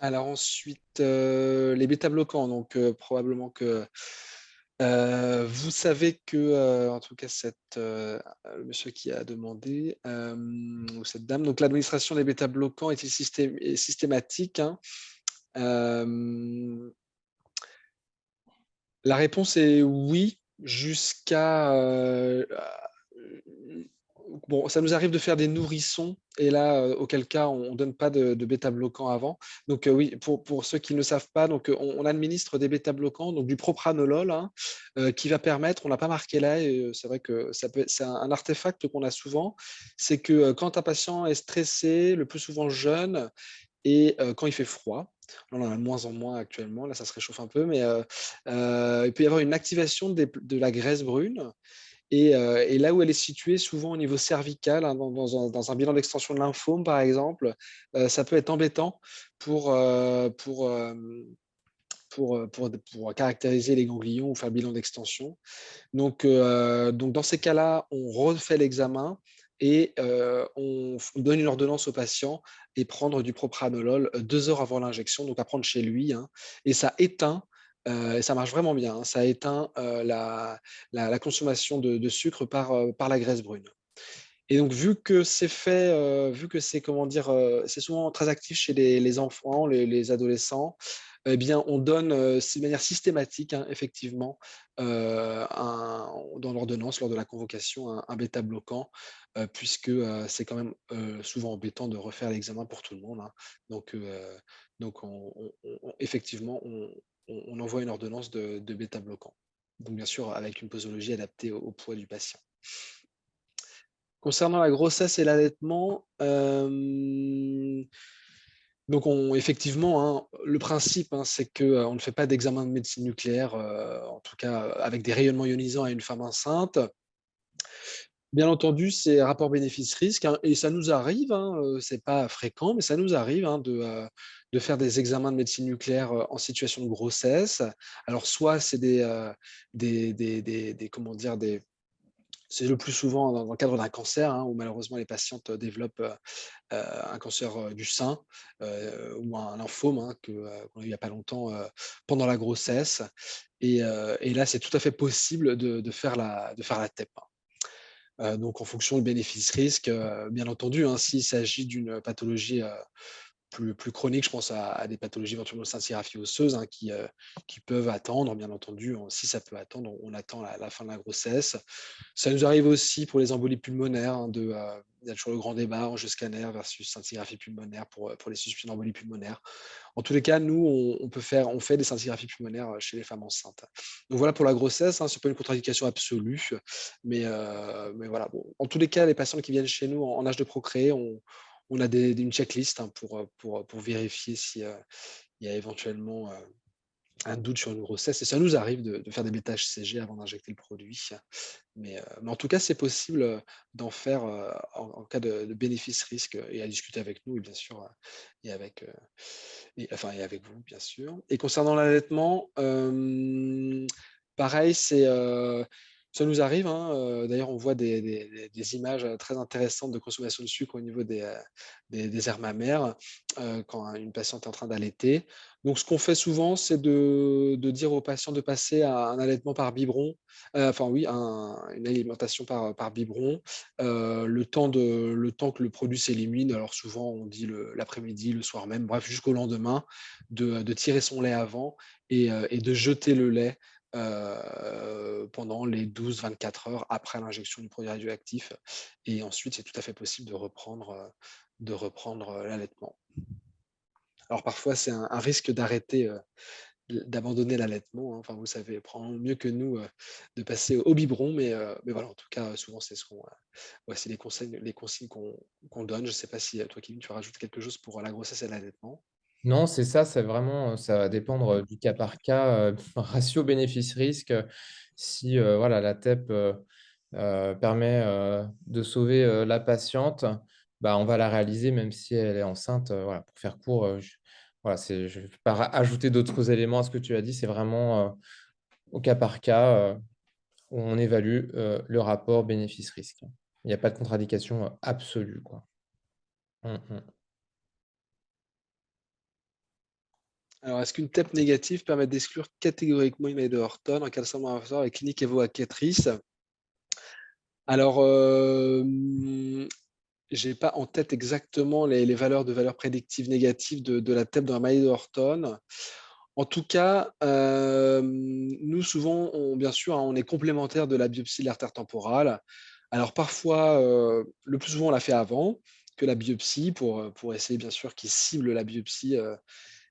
Alors ensuite, les bêta-bloquants. Donc, probablement que vous savez que, en tout cas, le monsieur qui a demandé, ou cette dame, donc l'administration des bêta-bloquants est systématique, hein. Euh, La réponse est oui, jusqu'à bon, ça nous arrive de faire des nourrissons et là, auquel cas on ne donne pas de bêta-bloquant avant. Donc oui, pour ceux qui ne savent pas, donc on administre des bêta-bloquants, donc du propranolol, hein, qui va permettre, on n'a pas marqué là, et c'est vrai que c'est un artefact qu'on a souvent, c'est que quand un patient est stressé, le plus souvent jeune, et quand il fait froid, on en a de moins en moins actuellement, là ça se réchauffe un peu, mais il peut y avoir une activation de la graisse brune. Et là où elle est située, souvent au niveau cervical, hein, dans un bilan d'extension de lymphome, par exemple, ça peut être embêtant pour, euh, pour, euh, pour caractériser les ganglions ou faire le bilan d'extension. Donc dans ces cas-là, on refait l'examen et on donne une ordonnance au patient et prendre du propranolol 2 heures avant l'injection, donc à prendre chez lui, hein. Et ça éteint, et ça marche vraiment bien, hein, ça éteint la consommation de sucre par la graisse brune. Et donc, vu que c'est fait, vu que c'est, comment dire, c'est souvent très actif chez les enfants, les adolescents, eh bien, on donne de manière systématique, hein, effectivement, dans l'ordonnance, lors de la convocation, un bêta-bloquant, puisque c'est quand même souvent embêtant de refaire l'examen pour tout le monde, hein. Donc, effectivement, on envoie une ordonnance de bêta-bloquant. Donc, bien sûr, avec une posologie adaptée au poids du patient. Concernant la grossesse et l'allaitement, donc effectivement, hein, le principe, hein, c'est qu'on ne fait pas d'examen de médecine nucléaire, en tout cas avec des rayonnements ionisants à une femme enceinte. Bien entendu, c'est rapport bénéfice-risque, hein, et ça nous arrive, hein, c'est pas fréquent, mais ça nous arrive, hein, de faire des examens de médecine nucléaire en situation de grossesse. Alors, soit c'est comment dire, c'est le plus souvent dans le cadre d'un cancer, hein, où malheureusement les patientes développent un cancer du sein, ou un lymphome, hein, qu'on a eu il n'y a pas longtemps pendant la grossesse. Et là, c'est tout à fait possible de faire la TEP, hein. Donc, en fonction du bénéfice-risque, bien entendu, hein, s'il s'agit d'une pathologie plus chronique, je pense à des pathologies éventuellement de scintigraphie osseuse, hein, qui peuvent attendre, bien entendu. Si ça peut attendre, on attend la fin de la grossesse. Ça nous arrive aussi pour les embolies pulmonaires, hein, il y a toujours le grand débat, angioscanner versus scintigraphie pulmonaire pour les suspicions d'embolie pulmonaire. En tous les cas, nous, on fait des scintigraphies pulmonaires chez les femmes enceintes. Donc voilà pour la grossesse, hein, ce n'est pas une contre-indication absolue, mais voilà. Bon, en tous les cas, les patients qui viennent chez nous en âge de procréer, on a une checklist, hein, pour vérifier s'il y a éventuellement un doute sur une grossesse. Et ça nous arrive de faire des bêta-HCG avant d'injecter le produit. Mais en tout cas, c'est possible d'en faire en cas de bénéfice-risque, et à discuter avec nous, et bien sûr, et avec, et avec vous, bien sûr. Et concernant l'allaitement, pareil, ça nous arrive, hein, d'ailleurs, on voit des images très intéressantes de consommation de sucre au niveau des aires mammaires quand une patiente est en train d'allaiter. Donc, ce qu'on fait souvent, c'est de dire aux patients de passer à un allaitement par biberon, enfin oui, une alimentation par biberon, le temps que le produit s'élimine. Alors souvent, on dit l'après-midi, le soir même, bref, jusqu'au lendemain, de tirer son lait avant et de jeter le lait pendant les 12-24 heures après l'injection du produit radioactif. Et ensuite, c'est tout à fait possible de reprendre l'allaitement. Alors parfois, c'est un risque d'abandonner l'allaitement, hein. Enfin, vous savez probablement mieux que nous de passer au biberon, mais voilà, en tout cas, souvent, c'est les consignes qu'on donne. Je ne sais pas si toi, Kevin, tu rajoutes quelque chose pour la grossesse et l'allaitement. Non, c'est ça, c'est vraiment, ça va dépendre du cas par cas, ratio bénéfice-risque. Si voilà, la TEP permet de sauver la patiente, bah, on va la réaliser même si elle est enceinte. Voilà, pour faire court, voilà, je ne vais pas ajouter d'autres éléments à ce que tu as dit. C'est vraiment au cas par cas où on évalue le rapport bénéfice-risque. Il n'y a pas de contre-indication absolue, quoi. Mm, mm. Alors, est-ce qu'une TEP négative permet d'exclure catégoriquement une maladie de Horton en cas de syndrome inflammatoire et clinique évocatrice? Alors, j'ai pas en tête exactement les valeurs prédictives négatives de la TEP dans la maladie de Horton. En tout cas, nous souvent, bien sûr, hein, on est complémentaire de la biopsie de l'artère temporale. Alors parfois, le plus souvent, on la fait avant que la biopsie pour essayer bien sûr qu'ils ciblent la biopsie,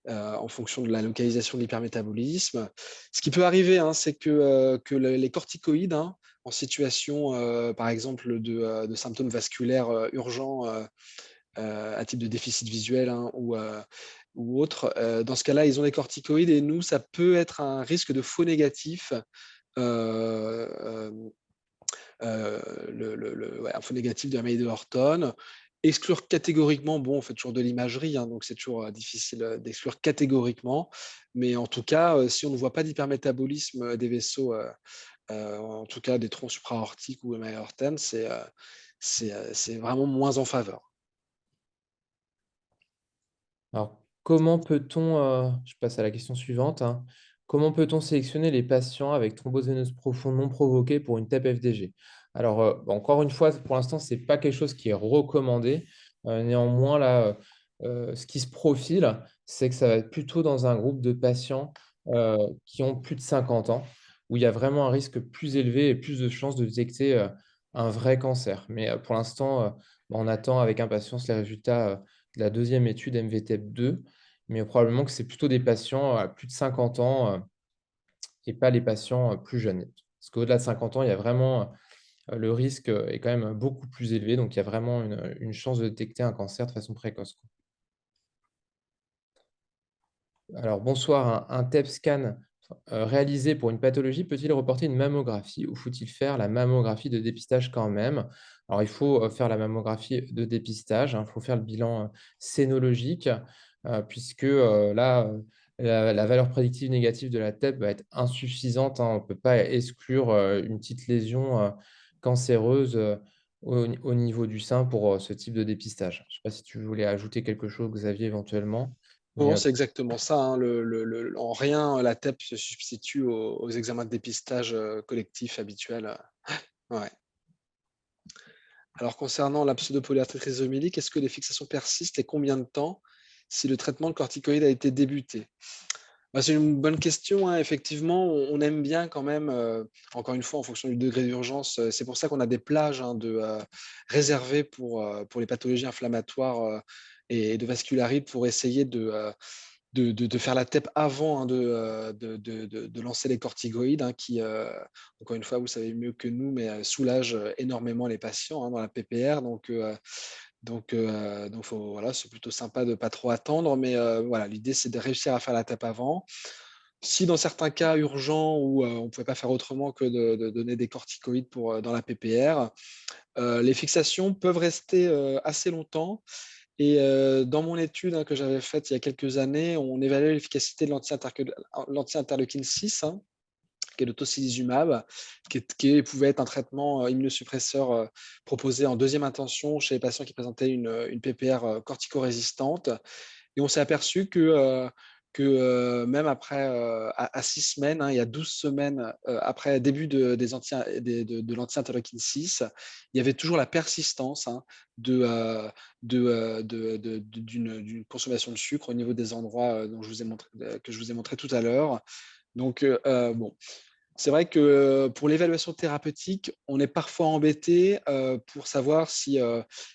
en fonction de la localisation de l'hypermétabolisme. Ce qui peut arriver, hein, c'est que les corticoïdes, hein, en situation, par exemple de symptômes vasculaires, urgents, à type de déficit visuel, hein, ou autre, dans ce cas-là, ils ont des corticoïdes et nous, ça peut être un risque de faux négatif, hem, un faux négatif de la maladie de Horton. Exclure catégoriquement, bon, on fait toujours de l'imagerie, hein, donc c'est toujours, difficile, d'exclure catégoriquement. Mais en tout cas, si on ne voit pas d'hypermétabolisme, des vaisseaux, en tout cas des troncs supraortiques ou hémaï-aortaines, c'est vraiment moins en faveur. Alors, comment peut-on, je passe à la question suivante, hein. Comment peut-on sélectionner les patients avec thrombose veineuse profonde non provoquée pour une TEP FDG? Alors, bon, encore une fois, pour l'instant, c'est pas quelque chose qui est recommandé. Néanmoins, là, ce qui se profile, c'est que ça va être plutôt dans un groupe de patients, qui ont plus de 50 ans, où il y a vraiment un risque plus élevé et plus de chances de détecter, un vrai cancer. Mais, pour l'instant, on attend avec impatience les résultats, de la deuxième étude MVTEP2, mais probablement que c'est plutôt des patients à plus de 50 ans, et pas les patients, plus jeunes. Parce qu'au-delà de 50 ans, il y a vraiment, le risque, est quand même beaucoup plus élevé, donc il y a vraiment une chance de détecter un cancer de façon précoce, quoi. Alors bonsoir, un TEP scan, réalisé pour une pathologie peut-il reporter une mammographie ou faut-il faire la mammographie de dépistage quand même? Alors il faut, faire la mammographie de dépistage, hein, il faut faire le bilan, sénologique, puisque, là, la valeur prédictive négative de la TEP va être insuffisante, hein. On ne peut pas exclure, une petite lésion, cancéreuse, au niveau du sein pour, ce type de dépistage. Je ne sais pas si tu voulais ajouter quelque chose, Xavier, éventuellement? Mais, Non, c'est exactement ça, hein, en rien, la TEP se substitue aux examens de dépistage, collectifs habituels, ouais. Alors concernant la pseudopolyarthrite rhizomyélique, est-ce que les fixations persistent et combien de temps si le traitement de corticoïdes a été débuté? Bah, c'est une bonne question, hein. Effectivement, on aime bien quand même, encore une fois, en fonction du degré d'urgence, c'est pour ça qu'on a des plages, hein, réservées pour les pathologies inflammatoires, et de vascularites pour essayer de faire la TEP avant, hein, de lancer les corticoïdes, hein, qui, encore une fois, vous savez mieux que nous, mais soulagent, énormément les patients, hein, dans la PPR. Donc faut voilà, c'est plutôt sympa de pas trop attendre, mais voilà, l'idée, c'est de réussir à faire la TEP avant. Si dans certains cas urgents où, on ne pouvait pas faire autrement que de donner des corticoïdes pour, dans la PPR, les fixations peuvent rester, assez longtemps. Et dans mon étude, hein, que j'avais faite il y a quelques années, on évaluait l'efficacité de l'anti-interleukine 6, hein, qui est le tocilizumab, pouvait être un traitement, immunosuppresseur, proposé en deuxième intention chez les patients qui présentaient une PPR, corticorésistante. Et on s'est aperçu même après, à 6 semaines, hein, il y a 12 semaines, après début de l'anti-interleukine 6, il y avait toujours la persistance, hein, d'une consommation de sucre au niveau des endroits, dont que je vous ai montré tout à l'heure. Donc bon, c'est vrai que, pour l'évaluation thérapeutique, on est parfois embêté, pour savoir si,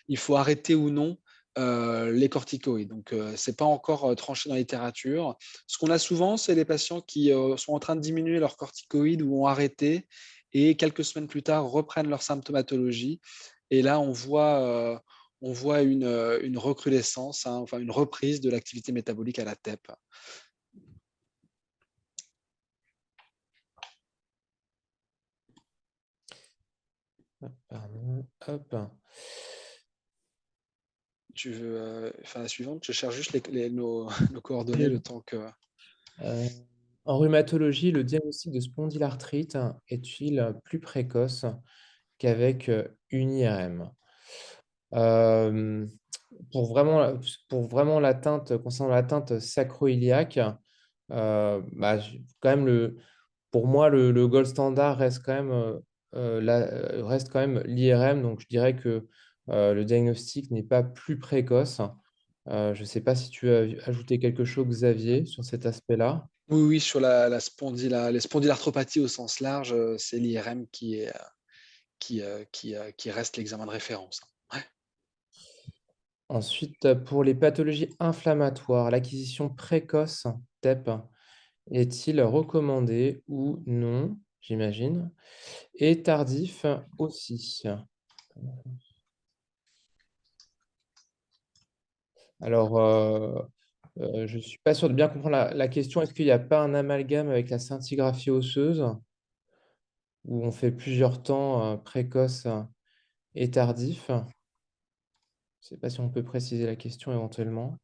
il faut arrêter ou non, les corticoïdes. Donc, c'est pas encore, tranché dans la littérature. Ce qu'on a souvent, c'est les patients qui, sont en train de diminuer leurs corticoïdes ou ont arrêté et quelques semaines plus tard reprennent leur symptomatologie et là on voit une recrudescence, hein, enfin une reprise de l'activité métabolique à la TEP. pardon, hop. Tu veux, faire la suivante? Je cherche juste nos coordonnées le temps que En rhumatologie, le diagnostic de spondylarthrite est-il plus précoce qu'avec, une IRM? Hem, pour vraiment l'atteinte concernant l'atteinte sacro-iliaque, Quand même, pour moi, le gold standard reste quand même, reste quand même l'IRM. Donc, je dirais que le diagnostic n'est pas plus précoce. Je ne sais pas si tu as ajouté quelque chose, Xavier, sur cet aspect-là. Oui, oui, sur les spondylarthropathies au sens large, c'est l'IRM qui reste l'examen de référence. Ouais. Ensuite, pour les pathologies inflammatoires, l'acquisition précoce TEP est-il recommandé ou non, j'imagine, et tardif aussi? Alors, je ne suis pas sûr de bien comprendre la question. Est-ce qu'il n'y a pas un amalgame avec la scintigraphie osseuse où on fait plusieurs temps précoce et tardif? Je ne sais pas si on peut préciser la question éventuellement.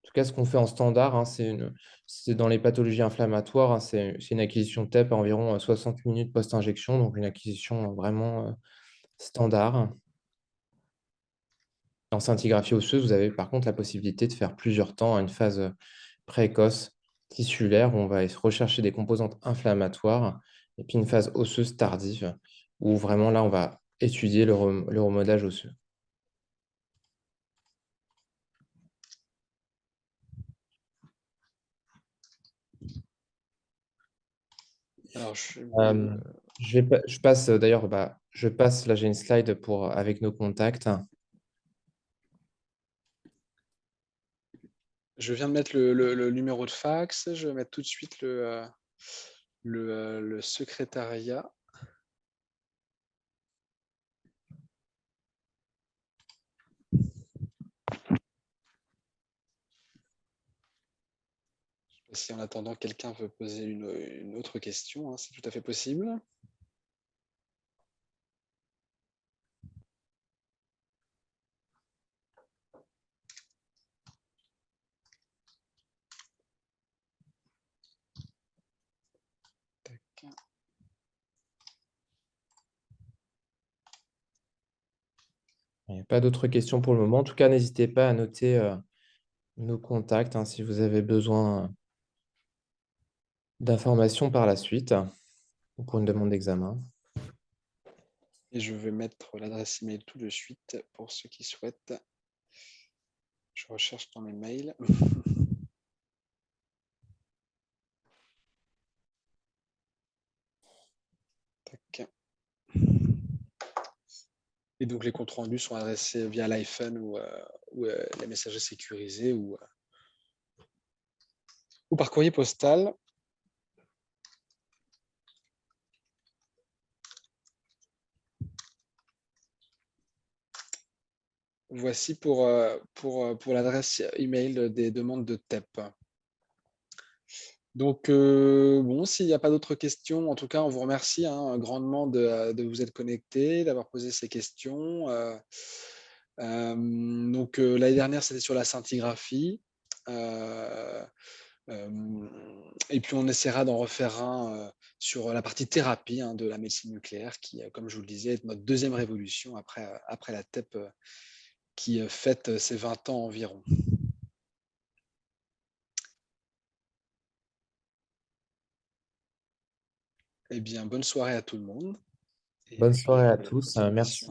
En tout cas, ce qu'on fait en standard, hein, c'est dans les pathologies inflammatoires, hein, c'est une acquisition de TEP à environ 60 minutes post-injection, donc une acquisition vraiment standard. En scintigraphie osseuse, vous avez par contre la possibilité de faire plusieurs temps à une phase précoce tissulaire où on va rechercher des composantes inflammatoires et puis une phase osseuse tardive où vraiment là, on va étudier le remodelage osseux. Alors, Euh, je passe d'ailleurs, je passe, là j'ai une slide avec nos contacts. je viens de mettre le numéro de fax. Je vais mettre tout de suite le secrétariat. Si en attendant, quelqu'un veut poser une autre question, hein, c'est tout à fait possible. Tac. Il n'y a pas d'autres questions pour le moment. En tout cas, n'hésitez pas à noter nos contacts hein, si vous avez besoin d'informations par la suite ou pour une demande d'examen. Et je vais mettre l'adresse email tout de suite pour ceux qui souhaitent. Je recherche dans mes mails. Tac. Et donc les comptes rendus sont adressés via l'iPhone ou la messagerie sécurisée ou par courrier postal. Voici pour l'adresse email des demandes de TEP. Donc, bon, s'il n'y a pas d'autres questions, en tout cas, on vous remercie hein, grandement de vous être connectés, d'avoir posé ces questions. Donc, l'année dernière, c'était sur la scintigraphie. Euh, et puis, on essaiera d'en refaire un sur la partie thérapie hein, de la médecine nucléaire, qui, comme je vous le disais, est notre deuxième révolution après la TEP qui fête ses 20 ans environ. Eh bien, bonne soirée à tout le monde. Et Bonne puis, soirée à tous. continuation. Merci,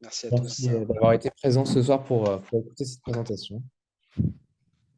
Merci à merci tous. d'avoir été présent ce soir pour écouter cette présentation.